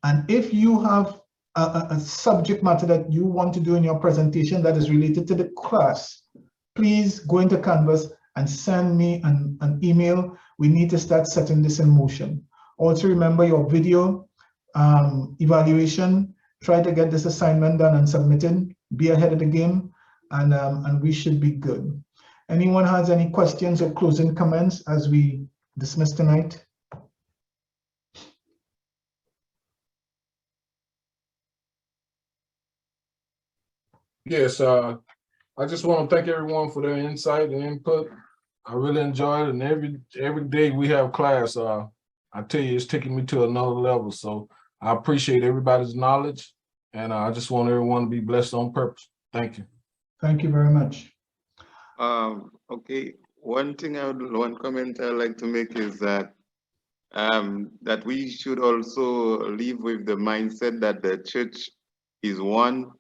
And if you have a subject matter that you want to do in your presentation that is related to the class, please go into Canvas and send me an email. We need to start setting this in motion. Also remember your video evaluation. Try to get this assignment done and submitted. Be ahead of the game. and we should be good. Anyone has any questions or closing comments as we dismiss tonight? Yes, I just want to thank everyone for their insight and input. I really enjoyed it, and every day we have class, I tell you, it's taking me to another level. So I appreciate everybody's knowledge, and I just want everyone to be blessed on purpose. Thank you. Thank you very much. Okay, one comment I'd like to make is that that we should also live with the mindset that the church is one,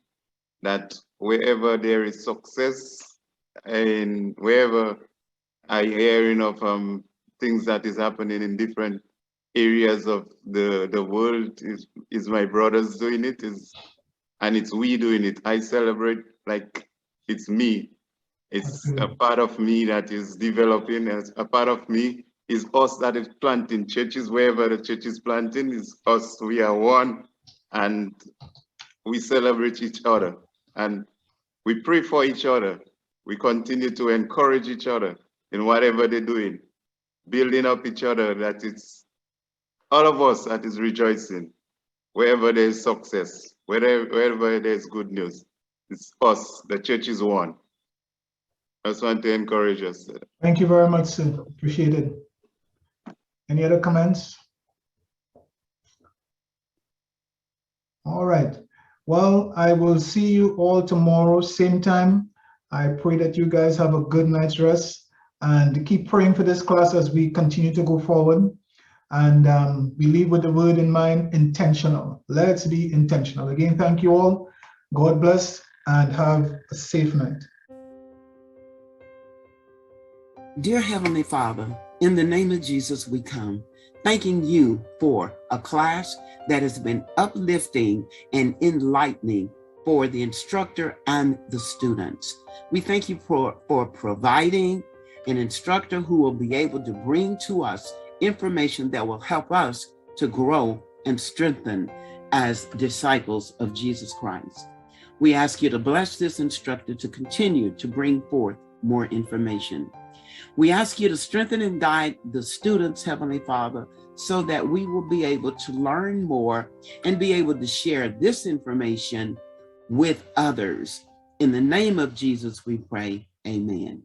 that wherever there is success and wherever I hearing of things that is happening in different areas of the world, is my brothers doing it, and it's we doing it. I celebrate like it's me. It's a part of me that is developing, as a part of me is us that is planting churches. Wherever the church is planting is us. We are one, and we celebrate each other, and we pray for each other. We continue to encourage each other in whatever they're doing, building up each other, that it's all of us that is rejoicing. Wherever there's success, wherever there's good news, it's us. The church is one. I just want to encourage us. Thank you very much, sir. Appreciate it. Any other comments? All right. Well, I will see you all tomorrow, same time. I pray that you guys have a good night's rest, and keep praying for this class as we continue to go forward. And we leave with the word in mind, intentional. Let's be intentional. Again, thank you all. God bless and have a safe night. Dear Heavenly Father, in the name of Jesus, we come thanking you for a class that has been uplifting and enlightening for the instructor and the students. We thank you for providing an instructor who will be able to bring to us information that will help us to grow and strengthen as disciples of Jesus Christ. We ask you to bless this instructor to continue to bring forth more information. We ask you to strengthen and guide the students, Heavenly Father, so that we will be able to learn more and be able to share this information with others. In the name of Jesus, we pray. Amen.